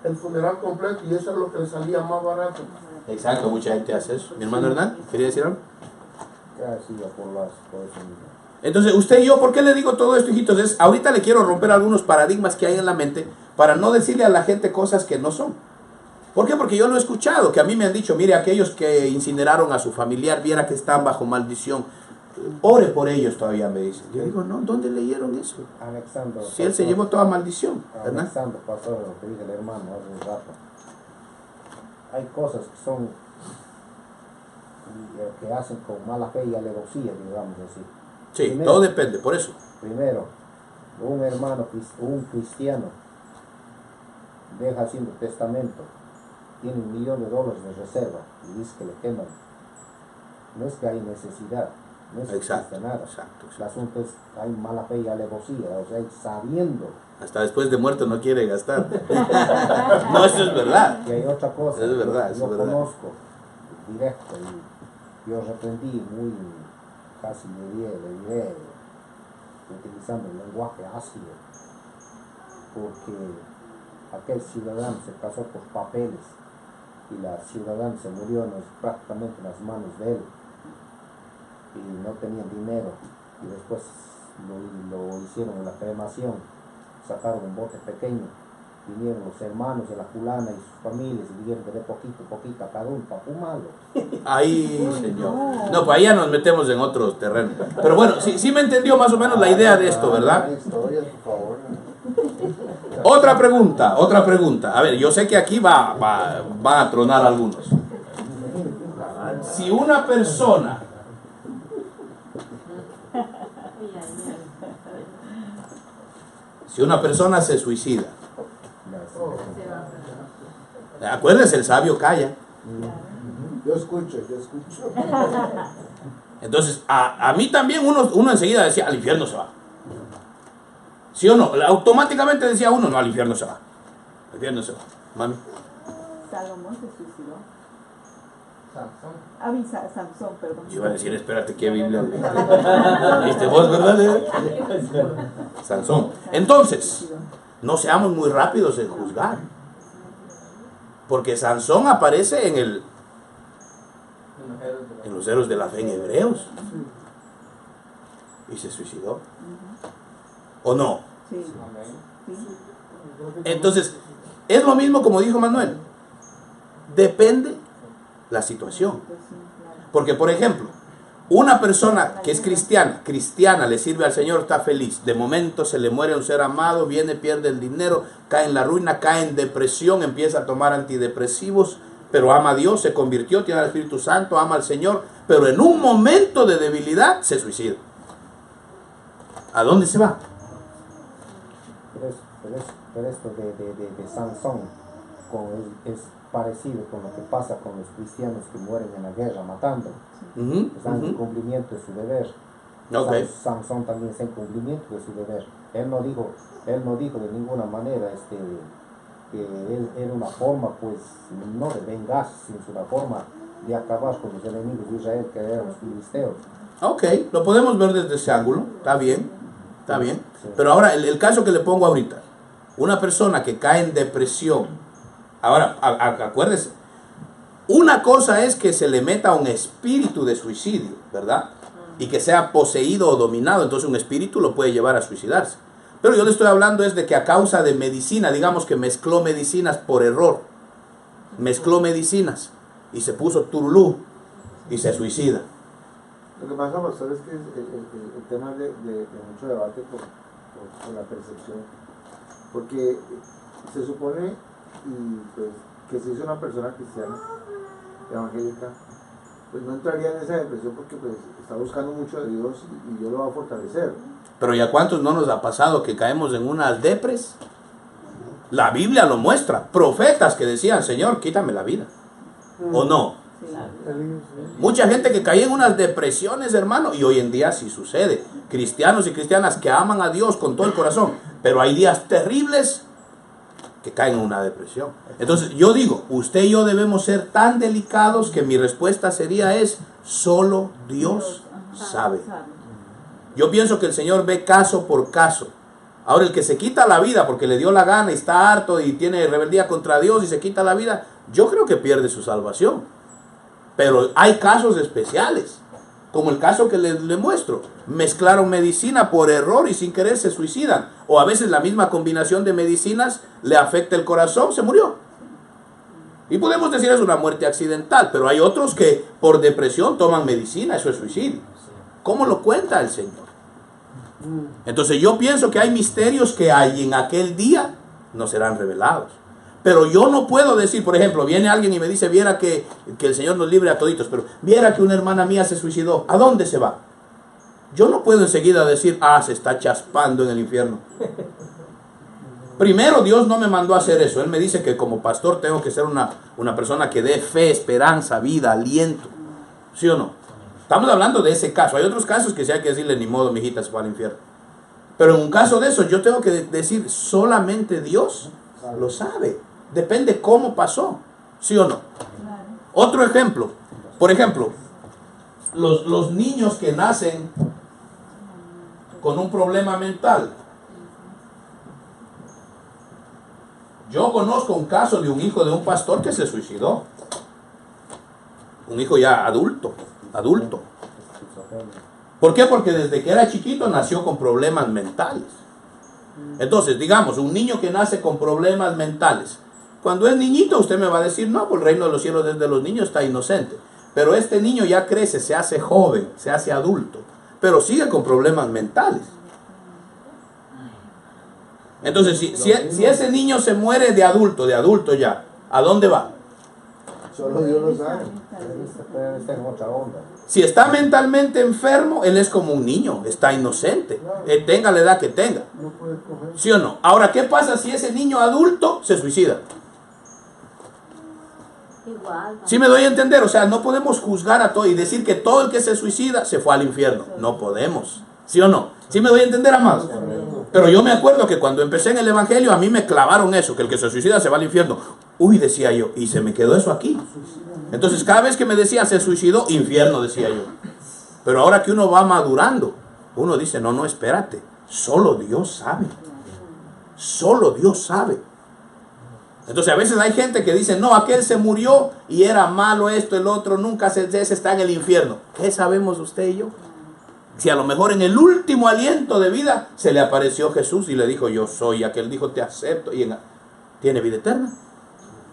el funeral completo, y eso es lo que le salía más barato. Exacto, mucha gente hace eso. Mi hermano Hernán, ¿quería decir algo? Ya, sí, por eso mismo. Entonces, usted y yo, ¿por qué le digo todo esto, hijitos? Ahorita le quiero romper algunos paradigmas que hay en la mente para no decirle a la gente cosas que no son. ¿Por qué? Porque yo lo he escuchado, que a mí me han dicho, mire, aquellos que incineraron a su familiar, viera que están bajo maldición. Ore por ellos todavía, me dicen. Yo digo, no, ¿dónde leyeron eso? Anexando. Si él se llevó toda maldición, ¿verdad? Anexando, pastor, lo que dice el hermano hace un rato. Hay cosas que son, que hacen con mala fe y alevosía, digamos así. Sí, Primero, todo depende, por eso. Primero, un hermano, un cristiano, deja haciendo testamento, tiene $1 millón de reserva y dice que le queman. No es que hay necesidad, no es que existe nada. Exacto. El asunto es que hay mala fe y alevosía, o sea, sabiendo. Hasta después de muerto no quiere gastar. No, eso es verdad. Y hay otra cosa, Es verdad, yo es verdad. conozco directo y yo reprendí muy, casi le diré, utilizando el lenguaje ácido, porque aquel ciudadano se casó por papeles y la ciudadana se murió prácticamente en las manos de él y no tenían dinero y después lo hicieron en la cremación, sacaron un bote pequeño, vinieron los hermanos de la fulana y sus familias y dijeron que de poquito a poquito a cada uno para fumarlo. Ahí, señor. No, pues ahí ya nos metemos en otro terreno. Pero bueno, sí me entendió más o menos la idea de esto, ¿verdad? Historias, por favor. Otra pregunta. A ver, yo sé que aquí va a tronar algunos. Si una persona se suicida, acuérdense, el sabio calla. Yo escucho. Entonces, a mí también uno enseguida decía, al infierno se va. ¿Sí o no? Automáticamente decía uno, no, al infierno se va. Al infierno se va. Mami. Salomón se suicidó. Sansón. Sansón, perdón. Yo iba a decir, espérate, ¿qué Biblia? ¿Viste vos, verdad? Sansón. Entonces, no seamos muy rápidos en juzgar. Porque Sansón aparece en los héroes de la fe en Hebreos. Y se suicidó. ¿O no? Sí. Entonces, es lo mismo como dijo Manuel. Depende la situación. Porque, por ejemplo, una persona que es cristiana, le sirve al Señor, está feliz. De momento se le muere un ser amado, viene, pierde el dinero, cae en la ruina, cae en depresión, empieza a tomar antidepresivos, pero ama a Dios, se convirtió, tiene al Espíritu Santo, ama al Señor, pero en un momento de debilidad se suicida. ¿A dónde se va? Pero esto de Sansón es parecido con lo que pasa con los cristianos que mueren en la guerra matando. Están en cumplimiento de su deber. Okay. Sansón también está en cumplimiento de su deber. Él no dijo de ninguna manera que era una forma, pues, no de vengarse, sino una forma de acabar con los enemigos de Israel, que eran los filisteos. Ok, lo podemos ver desde ese ángulo, está bien. Sí. Pero ahora, el caso que le pongo ahorita, una persona que cae en depresión, ahora, acuérdese, una cosa es que se le meta un espíritu de suicidio, ¿verdad? Y que sea poseído o dominado, entonces un espíritu lo puede llevar a suicidarse. Pero yo le estoy hablando es de que a causa de medicina, digamos que mezcló medicinas por error, mezcló medicinas y se puso turulú y se suicida. Lo que pasa, pastor, es que el tema de mucho debate por la percepción, porque se supone pues, que si es una persona cristiana, evangélica, pues no entraría en esa depresión porque pues, está buscando mucho de Dios y Dios lo va a fortalecer. Pero ¿y a cuántos no nos ha pasado que caemos en unas depres? La Biblia lo muestra. Profetas que decían, Señor, quítame la vida. ¿O no? Mucha gente que cae en unas depresiones, hermano, y hoy en día sí sucede. Cristianos y cristianas que aman a Dios con todo el corazón, pero hay días terribles que caen en una depresión. Entonces yo digo, usted y yo debemos ser tan delicados que mi respuesta sería solo Dios sabe. Yo pienso que el Señor ve caso por caso. Ahora el que se quita la vida porque le dio la gana y está harto y tiene rebeldía contra Dios y se quita la vida, yo creo que pierde su salvación. Pero hay casos especiales. Como el caso que le muestro. Mezclaron medicina por error y sin querer se suicidan. O a veces la misma combinación de medicinas le afecta el corazón, se murió. Y podemos decir es una muerte accidental, pero hay otros que por depresión toman medicina, eso es suicidio. ¿Cómo lo cuenta el Señor? Entonces yo pienso que hay misterios que hay en aquel día no serán revelados. Pero yo no puedo decir, por ejemplo, viene alguien y me dice, viera que el Señor nos libre a toditos, pero viera que una hermana mía se suicidó, ¿a dónde se va? Yo no puedo enseguida decir, se está chaspando en el infierno. Primero, Dios no me mandó a hacer eso. Él me dice que como pastor tengo que ser una persona que dé fe, esperanza, vida, aliento. ¿Sí o no? Estamos hablando de ese caso. Hay otros casos que sí hay que decirle, ni modo, mi hijita se fue al infierno. Pero en un caso de eso, yo tengo que decir, solamente Dios lo sabe. Depende cómo pasó. ¿Sí o no? Otro ejemplo. Por ejemplo, los niños que nacen con un problema mental. Yo conozco un caso de un hijo de un pastor que se suicidó. Un hijo ya adulto. ¿Por qué? Porque desde que era chiquito nació con problemas mentales. Entonces, digamos, un niño que nace con problemas mentales. Cuando es niñito, usted me va a decir, no, pues el reino de los cielos desde los niños está inocente. Pero este niño ya crece, se hace joven, se hace adulto, pero sigue con problemas mentales. Entonces, si ese niño se muere de adulto ya, ¿a dónde va? Solo Dios lo sabe. Puede ser otra onda. Si está mentalmente enfermo, él es como un niño, está inocente, tenga la edad que tenga. No puede coger. ¿Sí o no? Ahora, ¿qué pasa si ese niño adulto se suicida? Igual. ¿Sí me doy a entender? O sea, no podemos juzgar a todo y decir que todo el que se suicida se fue al infierno. No podemos. ¿Sí o no? ¿Sí me doy a entender, amados? Pero yo me acuerdo que cuando empecé en el evangelio, a mí me clavaron eso, que el que se suicida se va al infierno. Uy, decía yo, y se me quedó eso aquí. Entonces, cada vez que me decían se suicidó, infierno, decía yo. Pero ahora que uno va madurando, uno dice, no, espérate. Solo Dios sabe. Solo Dios sabe. Entonces a veces hay gente que dice, no, aquel se murió y era malo esto, el otro, nunca ese está en el infierno. ¿Qué sabemos usted y yo? Si a lo mejor en el último aliento de vida se le apareció Jesús y le dijo, yo soy, aquel dijo, te acepto, y ¿tiene vida eterna?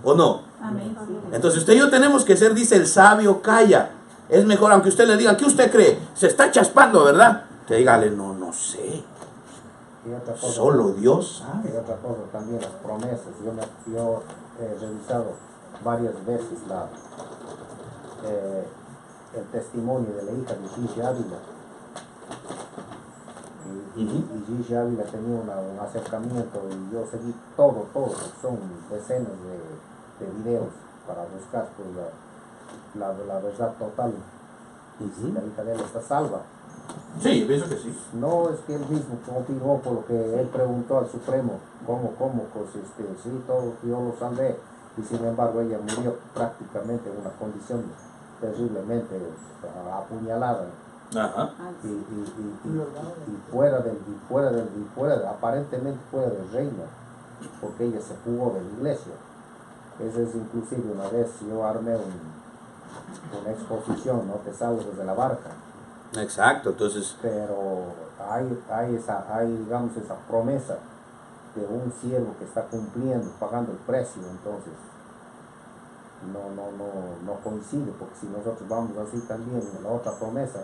¿O no? Amén. Entonces usted y yo tenemos que ser, dice el sabio, calla. Es mejor, aunque usted le diga, ¿qué usted cree? Se está chaspando, ¿verdad? Que dígale, no sé. Y otra cosa, Solo Dios sabe. y otra cosa también, las promesas. Yo he revisado varias veces el testimonio de la hija de Gigi Ávila. Y Gigi Ávila tenía un acercamiento y yo seguí todo, son decenas de videos para buscar pues, la verdad total. Y la hija de él está salva. Sí, yo pienso que sí. No es que él mismo confirmó por lo que él preguntó al Supremo, ¿cómo? Pues sí, todo yo lo salvé, y sin embargo ella murió prácticamente en una condición terriblemente apuñalada. Ajá. Y aparentemente fuera del reino, porque ella se fugó de la iglesia. Eso es inclusive una vez yo armé una exposición, ¿no? Que salgo desde la barca. Exacto, entonces... Pero hay digamos esa promesa de un siervo que está cumpliendo, pagando el precio, entonces no coincide, porque si nosotros vamos así también en la otra promesa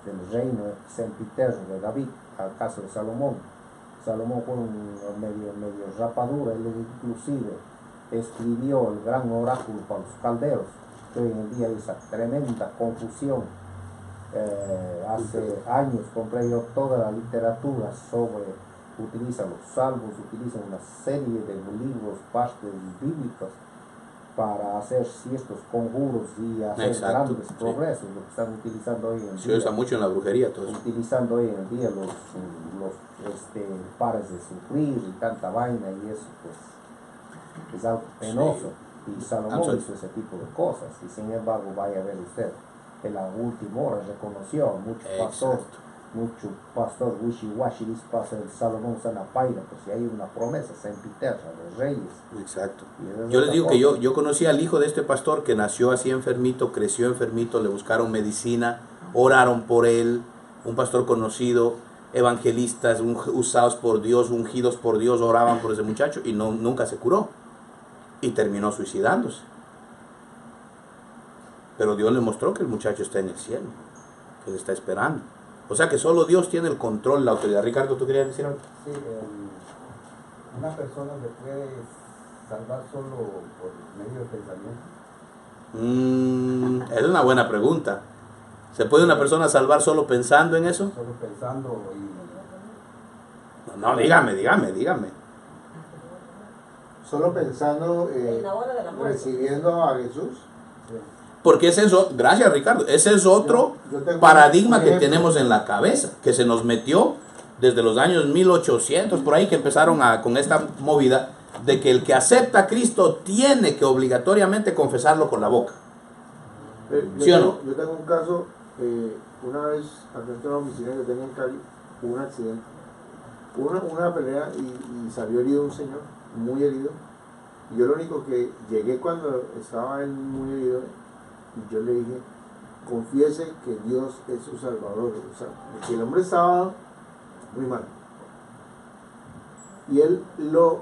del reino sempiterno de David, al caso de Salomón. Salomón fue un medio rapadura, él inclusive escribió el gran oráculo para los caldeos, que hoy en día hay esa tremenda confusión. Hace años compré yo toda la literatura utilizan los salmos, utilizan una serie de libros, partes bíblicas, para hacer ciertos conjuros y hacer grandes progresos, lo que están utilizando hoy en día. Se usa mucho en la brujería todo eso. Utilizando hoy en día los pares de sufrir y tanta vaina, y eso pues es algo penoso. Y Salomón hizo ese tipo de cosas, y sin embargo vaya a ver usted, en la última hora reconoció a mucho pastor wishy-washy, dice pasa el Salomón sana paira, pues si hay una promesa sempiterna de reyes. Exacto. Yo les digo que yo conocí al hijo de este pastor que nació así enfermito, creció enfermito, le buscaron medicina, oraron por él, un pastor conocido, evangelistas usados por Dios, ungidos por Dios, oraban por ese muchacho y nunca se curó. Y terminó suicidándose. Pero Dios le mostró que el muchacho está en el cielo, que le está esperando. O sea que solo Dios tiene el control, la autoridad. Ricardo, ¿tú querías decir algo? Sí, una persona se puede salvar solo por medio de pensamiento. Es una buena pregunta. ¿Se puede una persona salvar solo pensando en eso? Solo pensando y... No, dígame. Solo pensando, recibiendo a Jesús. Porque ese es gracias Ricardo, ese es otro Yo tengo paradigma un que ejemplo. tenemos en la cabeza, que se nos metió desde los años 1800, por ahí que empezaron con esta movida de que el que acepta a Cristo tiene que obligatoriamente confesarlo con la boca. ¿Sí o no? Yo tengo un caso, una vez al frente de una oficina que tenía en Cali, hubo un accidente, hubo una pelea y salió herido un señor, muy herido, y yo lo único que llegué cuando estaba él muy herido, y yo le dije, confiese que Dios es su salvador, o sea, porque el hombre estaba muy mal, y él no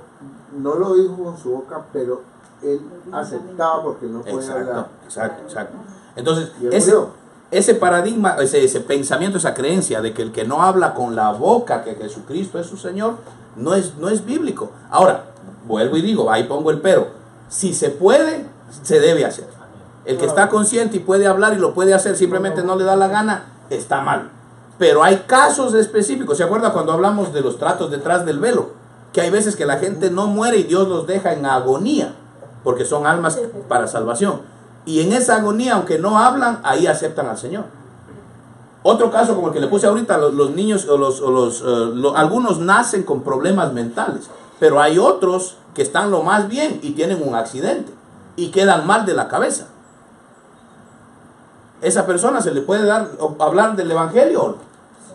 lo dijo con su boca, pero él aceptaba porque no podía hablar. Exacto. Entonces, Y él murió. ese paradigma, ese pensamiento, esa creencia de que el que no habla con la boca que Jesucristo es su Señor, no es bíblico. Ahora, vuelvo y digo, ahí pongo el pero. Si se puede, se debe hacer. El que está consciente y puede hablar y lo puede hacer, simplemente no le da la gana, está mal. Pero hay casos específicos. ¿Se acuerda cuando hablamos de los tratos detrás del velo? Que hay veces que la gente no muere y Dios los deja en agonía, porque son almas para salvación. Y en esa agonía, aunque no hablan, ahí aceptan al Señor. Otro caso como el que le puse ahorita, los niños, algunos nacen con problemas mentales, pero hay otros que están lo más bien y tienen un accidente y quedan mal de la cabeza. ¿Esa persona se le puede hablar del Evangelio?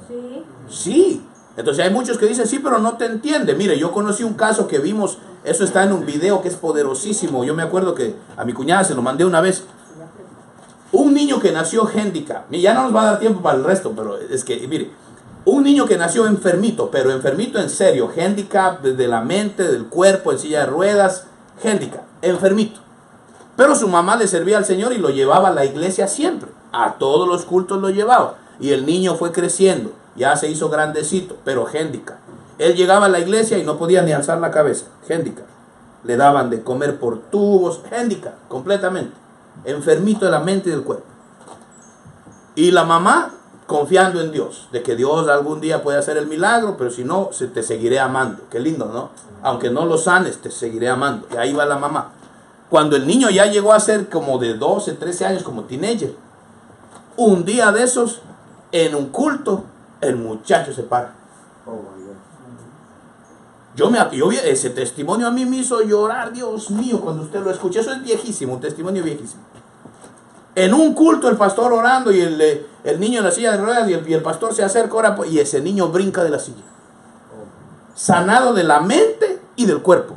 Sí. Sí. Entonces hay muchos que dicen, sí, pero no te entiende. Mire, yo conocí un caso que vimos, eso está en un video que es poderosísimo. Yo me acuerdo que a mi cuñada se lo mandé una vez. Un niño que nació handicap, ya no nos va a dar tiempo para el resto, pero es que, mire, un niño que nació enfermito, pero enfermito en serio, handicap de la mente, del cuerpo, en silla de ruedas, handicap, enfermito. Pero su mamá le servía al Señor y lo llevaba a la iglesia siempre. A todos los cultos lo llevaba. Y el niño fue creciendo. Ya se hizo grandecito, pero handicap. Él llegaba a la iglesia y no podía ni alzar la cabeza. Handicap. Le daban de comer por tubos. Handicap, completamente. Enfermito de la mente y del cuerpo. Y la mamá confiando en Dios. De que Dios algún día puede hacer el milagro, pero si no, te seguiré amando. Qué lindo, ¿no? Aunque no lo sanes, te seguiré amando. Y ahí va la mamá. Cuando el niño ya llegó a ser como de 12, 13 años, como teenager, un día de esos, en un culto, el muchacho se para. Yo vi ese testimonio, a mí me hizo llorar, Dios mío, cuando usted lo escucha. Eso es viejísimo, un testimonio viejísimo. En un culto, el pastor orando y el niño en la silla de ruedas y el pastor se acerca, ora, y ese niño brinca de la silla. Sanado de la mente y del cuerpo.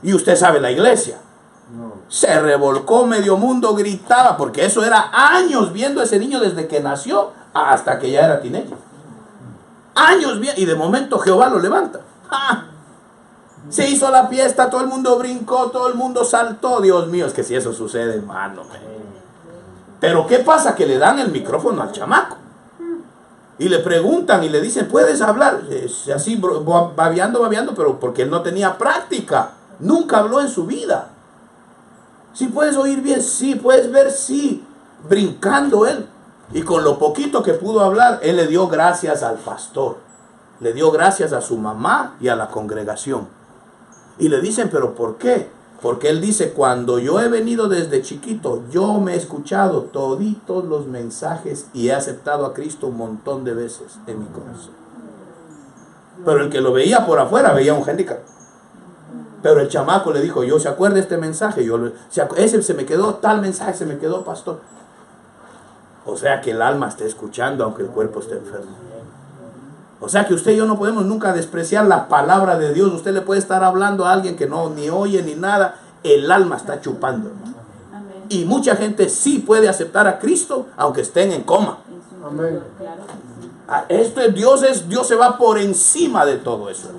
Y usted sabe, la iglesia se revolcó, medio mundo gritaba, porque eso era años viendo a ese niño desde que nació hasta que ya era teenager. Años bien, y de momento Jehová lo levanta. ¡Ah! Se hizo la fiesta, todo el mundo brincó, todo el mundo saltó. Dios mío, es que si eso sucede, hermano. Pero ¿qué pasa? Que le dan el micrófono al chamaco. Y le preguntan y le dicen, ¿puedes hablar? Así babeando, pero porque él no tenía práctica. Nunca habló en su vida. ¿Sí puedes oír bien? Sí. ¿Puedes ver? Sí. Brincando él. Y con lo poquito que pudo hablar, él le dio gracias al pastor. Le dio gracias a su mamá y a la congregación. Y le dicen, ¿pero por qué? Porque él dice, cuando yo he venido desde chiquito, yo me he escuchado toditos los mensajes y he aceptado a Cristo un montón de veces en mi corazón. Pero el que lo veía por afuera veía un handicap. Pero el chamaco le dijo, ¿se acuerda de este mensaje? Ese se me quedó, tal mensaje se me quedó, pastor. O sea que el alma está escuchando aunque el cuerpo esté enfermo. O sea que usted y yo no podemos nunca despreciar la palabra de Dios. Usted le puede estar hablando a alguien que no ni oye ni nada. El alma está chupando, hermano. Y mucha gente sí puede aceptar a Cristo aunque estén en coma. Amén. Claro que sí. Esto es Dios se va por encima de todo eso.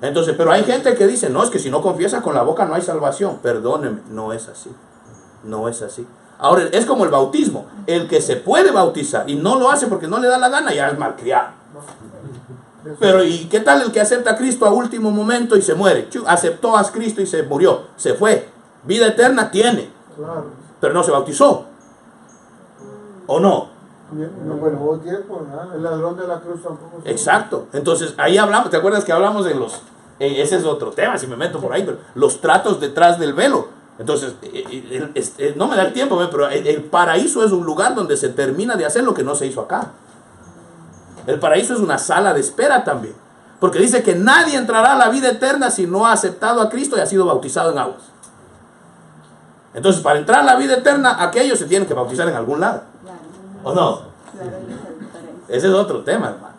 Entonces, pero hay gente que dice, no, es que si no confiesas con la boca no hay salvación. Perdóneme, no es así. No es así. Ahora, es como el bautismo. El que se puede bautizar y no lo hace porque no le da la gana, ya es malcriado. Pero ¿y qué tal el que acepta a Cristo a último momento y se muere? Aceptó a Cristo y se murió, se fue. Vida eterna tiene, Claro. pero no se bautizó. ¿O no? No, bueno, vos tienes por nada. El ladrón de la cruz tampoco. Exacto. Entonces, ahí hablamos, ¿te acuerdas que hablamos de ese es otro tema, si me meto por ahí, pero los tratos detrás del velo? Entonces, no me da el tiempo, pero el paraíso es un lugar donde se termina de hacer lo que no se hizo acá. El paraíso es una sala de espera también. Porque dice que nadie entrará a la vida eterna si no ha aceptado a Cristo y ha sido bautizado en aguas. Entonces, para entrar a la vida eterna, aquellos se tienen que bautizar en algún lado. Claro. ¿O no? Claro, y es el paraíso. Ese es otro tema, hermano.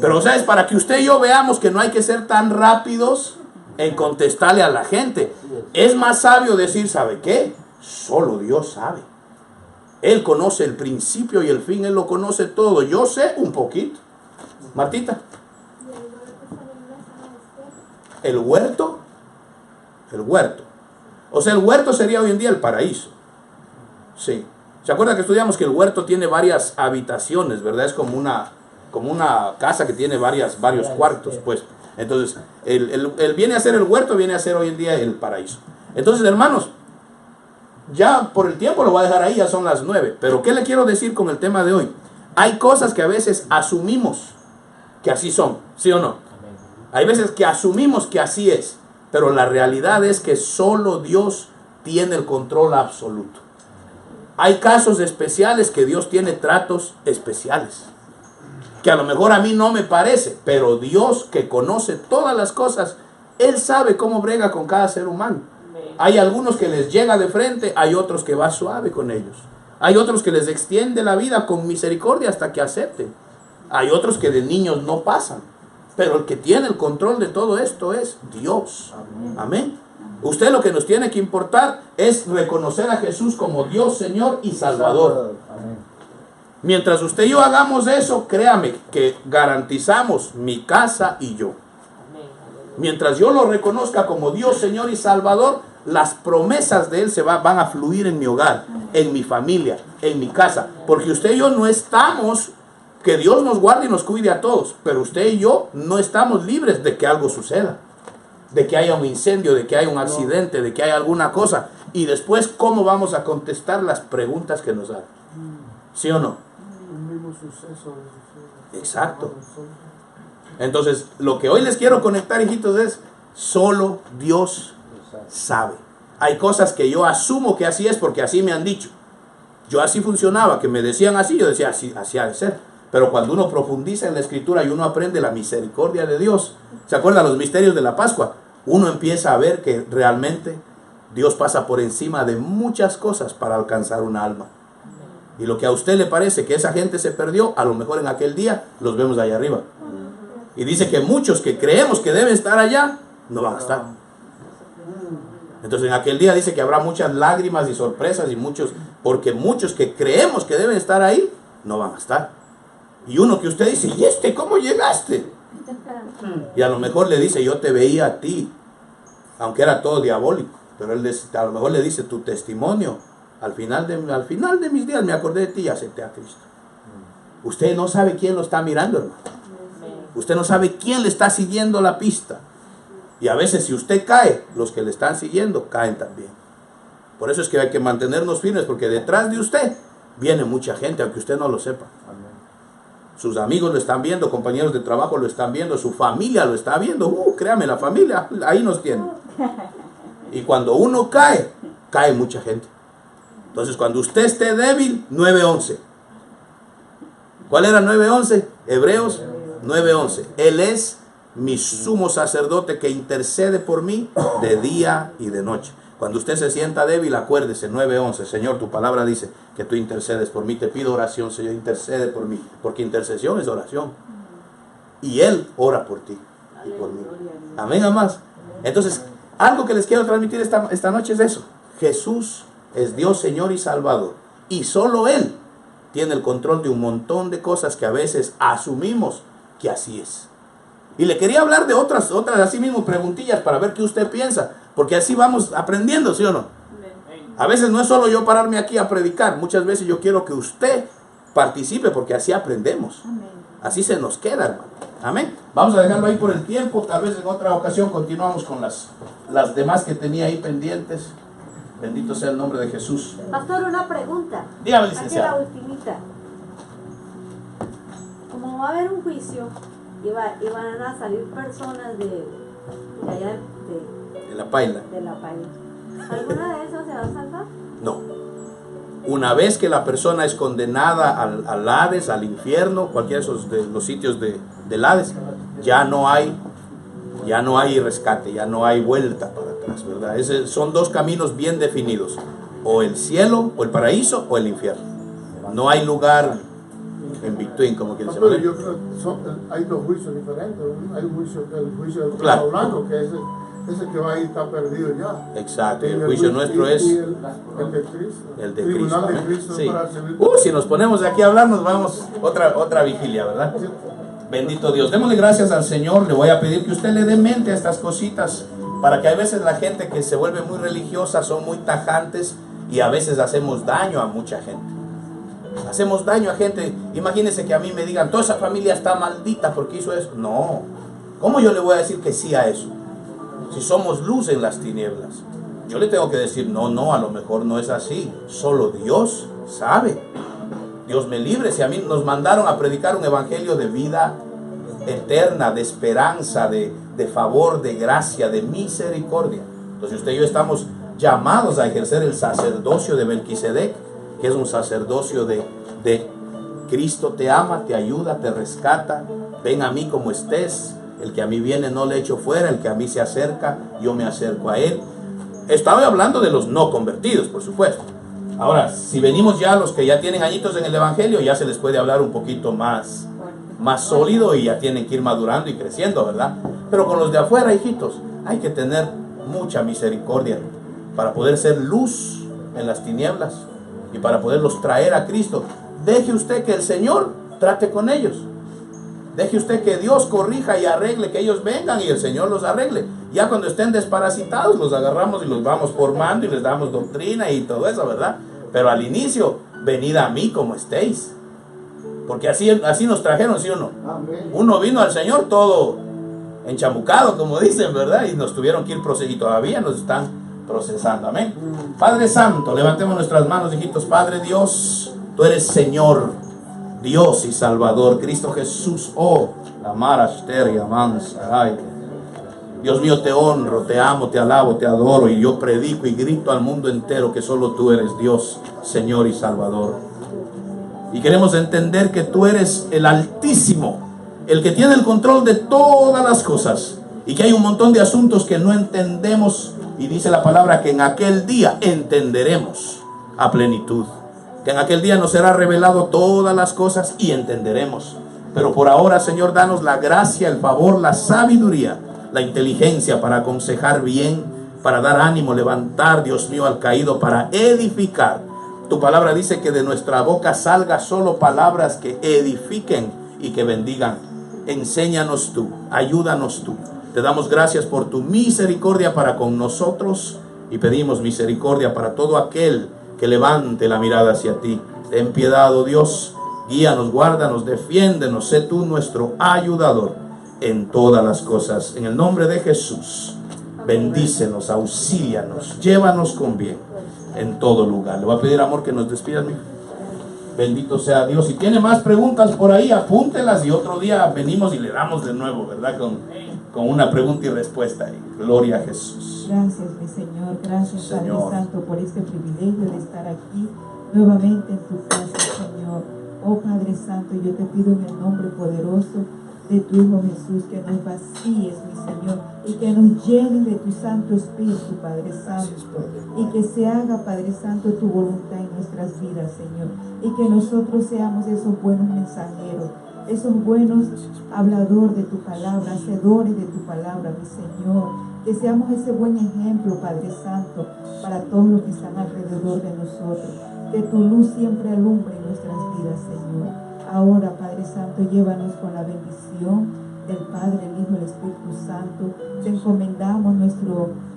Pero, o sea, es para que usted y yo veamos que no hay que ser tan rápidos en contestarle a la gente. Es más sabio decir, ¿sabe qué? Solo Dios sabe. Él conoce el principio y el fin, Él lo conoce todo. Yo sé un poquito. Martita. El huerto. El huerto. O sea, el huerto sería hoy en día el paraíso. Sí. ¿Se acuerdan que estudiamos que el huerto tiene varias habitaciones, verdad? Es como una casa que tiene varios cuartos, pues. Entonces, el viene a ser el huerto, viene a ser hoy en día el paraíso. Entonces, hermanos, ya por el tiempo lo voy a dejar ahí, ya son las 9. Pero ¿qué le quiero decir con el tema de hoy? Hay cosas que a veces asumimos que así son, ¿sí o no? Hay veces que asumimos que así es, pero la realidad es que solo Dios tiene el control absoluto. Hay casos especiales que Dios tiene tratos especiales, que a lo mejor a mí no me parece, pero Dios, que conoce todas las cosas, Él sabe cómo brega con cada ser humano. Hay algunos que les llega de frente, hay otros que va suave con ellos. Hay otros que les extiende la vida con misericordia hasta que acepten. Hay otros que de niños no pasan. Pero el que tiene el control de todo esto es Dios. Amén. Usted lo que nos tiene que importar es reconocer a Jesús como Dios, Señor y Salvador. Mientras usted y yo hagamos eso, créame que garantizamos mi casa y yo. Mientras yo lo reconozca como Dios, Señor y Salvador, las promesas de Él van a fluir en mi hogar, en mi familia, en mi casa. Porque usted y yo no estamos, que Dios nos guarde y nos cuide a todos, pero usted y yo no estamos libres de que algo suceda, de que haya un incendio, de que haya un accidente, de que haya alguna cosa. Y después, ¿cómo vamos a contestar las preguntas que nos hagan? ¿Sí o no? El mismo suceso. Exacto. Entonces, lo que hoy les quiero conectar, hijitos, es solo Dios sabe. Hay cosas que yo asumo que así es porque así me han dicho. Yo así funcionaba, que me decían así, yo decía así ha de ser. Pero cuando uno profundiza en la Escritura y uno aprende la misericordia de Dios, ¿se acuerdan los misterios de la Pascua? Uno empieza a ver que realmente Dios pasa por encima de muchas cosas para alcanzar una alma. Y lo que a usted le parece que esa gente se perdió, a lo mejor en aquel día los vemos allá arriba. Y dice que muchos que creemos que deben estar allá, no van a estar. Entonces en aquel día dice que habrá muchas lágrimas y sorpresas y porque muchos que creemos que deben estar ahí, no van a estar. Y uno que usted dice, ¿y cómo llegaste? Y a lo mejor le dice, yo te veía a ti, aunque era todo diabólico. Pero él a lo mejor le dice, tu testimonio, al final de mis días me acordé de ti y acepté a Cristo. Usted no sabe quién lo está mirando, hermano. Usted no sabe quién le está siguiendo la pista. Y a veces si usted cae, los que le están siguiendo caen también. Por eso es que hay que mantenernos firmes, porque detrás de usted viene mucha gente, aunque usted no lo sepa. Sus amigos lo están viendo, compañeros de trabajo lo están viendo, su familia lo está viendo. Créame, la familia, ahí nos tiene. Y cuando uno cae, cae mucha gente. Entonces cuando usted esté débil, 9:11. ¿Cuál era 9:11? Hebreos 9:11. Él es mi sumo sacerdote que intercede por mí de día y de noche. Cuando usted se sienta débil, acuérdese, 9:11. Señor, tu palabra dice que tú intercedes por mí. Te pido oración, Señor, intercede por mí. Porque intercesión es oración. Y Él ora por ti y por mí. Amén, amados. Entonces, algo que les quiero transmitir esta noche es eso. Jesús es Dios, Señor y Salvador. Y solo Él tiene el control de un montón de cosas que a veces asumimos que así es. Y le quería hablar de otras así mismo preguntillas para ver qué usted piensa, porque así vamos aprendiendo, ¿sí o no? A veces no es solo yo pararme aquí a predicar, muchas veces yo quiero que usted participe, porque así aprendemos. Así se nos queda, hermano. Amén. Vamos a dejarlo ahí por el tiempo, tal vez en otra ocasión continuamos con las demás que tenía ahí pendientes. Bendito sea el nombre de Jesús. Pastor, una pregunta. Dígame, Aquí licenciado. la ultimita. Como va a haber un juicio y van a salir personas de allá De la paila. de la país, ¿alguna de esas se va a salvar? No. Una vez que la persona es condenada al Hades, al infierno, cualquiera de esos de los sitios del Hades, ya no hay rescate, ya no hay vuelta para atrás, ¿verdad? Son dos caminos bien definidos: o el cielo, o el paraíso, o el infierno. No hay lugar en between, como quien se Pero llama. yo creo que hay dos juicios diferentes. Hay un juicio, el juicio del Claro. blanco, que ese que va ahí está perdido ya. Exacto, Y el juicio nuestro es el de Cristo. el de Tribunal Cristo. de Cristo Sí. para servir. Si nos ponemos aquí a hablar, nos vamos otra vigilia, ¿verdad? Bendito Dios. Démosle gracias al Señor. Le voy a pedir que usted le dé mente a estas cositas, para que a veces la gente que se vuelve muy religiosa son muy tajantes y a veces hacemos daño a mucha gente. Hacemos daño a gente. Imagínense que a mí me digan, toda esa familia está maldita porque hizo eso. No. ¿Cómo yo le voy a decir que sí a eso? Si somos luz en las tinieblas. Yo le tengo que decir, no, a lo mejor no es así. Solo Dios sabe. Dios me libre. Si a mí nos mandaron a predicar un evangelio de vida eterna, de esperanza, de favor, de gracia, de misericordia. Entonces usted y yo estamos llamados a ejercer el sacerdocio de Melquisedec, que es un sacerdocio de Cristo te ama, te ayuda, te rescata. Ven a mí como estés. El que a mí viene no le echo fuera, el que a mí se acerca, yo me acerco a él. Estaba hablando de los no convertidos, por supuesto. Ahora, si venimos ya los que ya tienen añitos en el evangelio, ya se les puede hablar un poquito más sólido y ya tienen que ir madurando y creciendo, ¿verdad? Pero con los de afuera, hijitos, hay que tener mucha misericordia para poder ser luz en las tinieblas y para poderlos traer a Cristo. Deje usted que el Señor trate con ellos. Deje usted que Dios corrija y arregle, que ellos vengan y el Señor los arregle. Ya cuando estén desparasitados, los agarramos y los vamos formando y les damos doctrina y todo eso, ¿verdad? Pero al inicio, venid a mí como estéis. Porque así nos trajeron, ¿sí o no? Amén. Uno vino al Señor todo enchamucado, como dicen, ¿verdad? Y nos tuvieron que ir procesando, y todavía nos están procesando, amén. Padre Santo, levantemos nuestras manos, hijitos. Padre Dios, tú eres Señor, Dios y Salvador, Cristo Jesús, la marasteria mansa, ay. Dios mío, te honro, te amo, te alabo, te adoro, y yo predico y grito al mundo entero que solo tú eres Dios, Señor y Salvador. Y queremos entender que tú eres el Altísimo, el que tiene el control de todas las cosas, y que hay un montón de asuntos que no entendemos, y dice la palabra que en aquel día entenderemos a plenitud. Que en aquel día nos será revelado todas las cosas y entenderemos. Pero por ahora, Señor, danos la gracia, el favor, la sabiduría, la inteligencia para aconsejar bien, para dar ánimo, levantar, Dios mío, al caído, para edificar. Tu palabra dice que de nuestra boca salga solo palabras que edifiquen y que bendigan. Enséñanos tú, ayúdanos tú. Te damos gracias por tu misericordia para con nosotros y pedimos misericordia para todo aquel que levante la mirada hacia ti. Ten piedad, oh Dios, guíanos, guárdanos, defiéndenos, sé tú nuestro ayudador en todas las cosas. En el nombre de Jesús, bendícenos, auxílianos, llévanos con bien en todo lugar. Le voy a pedir, amor, que nos despidan. Bendito sea Dios. Si tiene más preguntas por ahí, apúntelas y otro día venimos y le damos de nuevo, ¿verdad? Con una pregunta y respuesta ahí. Gloria a Jesús. Gracias, mi Señor. Gracias, Señor. Padre Santo, por este privilegio de estar aquí nuevamente en tu casa, Señor. Oh Padre Santo, yo te pido en el nombre poderoso de tu Hijo Jesús que nos vacíes, mi Señor, y que nos llenes de tu Santo Espíritu, Padre Santo, y que se haga, Padre Santo, tu voluntad en nuestras vidas, Señor, y que nosotros seamos esos buenos mensajeros, esos buenos habladores de tu palabra, hacedores de tu palabra, mi Señor, que seamos ese buen ejemplo, Padre Santo, para todos los que están alrededor de nosotros. Que tu luz siempre alumbre en nuestras vidas, Señor. Ahora, Padre Santo, llévanos con la bendición del Padre, el Hijo y el Espíritu Santo. Te encomendamos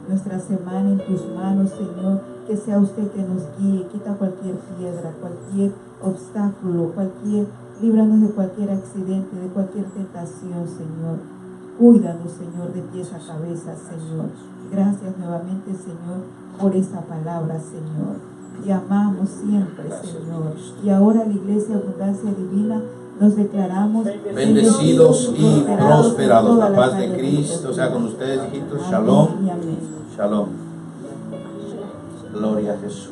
nuestra semana en tus manos, Señor. Que sea usted que nos guíe, quita cualquier piedra, cualquier obstáculo, líbranos de cualquier accidente, de cualquier tentación, Señor. Cuídanos, Señor, de pies a cabeza, Señor. Gracias nuevamente, Señor, por esta palabra, Señor. Te amamos siempre, Señor. Y ahora la Iglesia Abundancia Divina nos declaramos bendecidos y prosperados. La paz de calle Cristo sea con ustedes, hijitos. Shalom. Amén y amén. Shalom. Gloria a Jesús.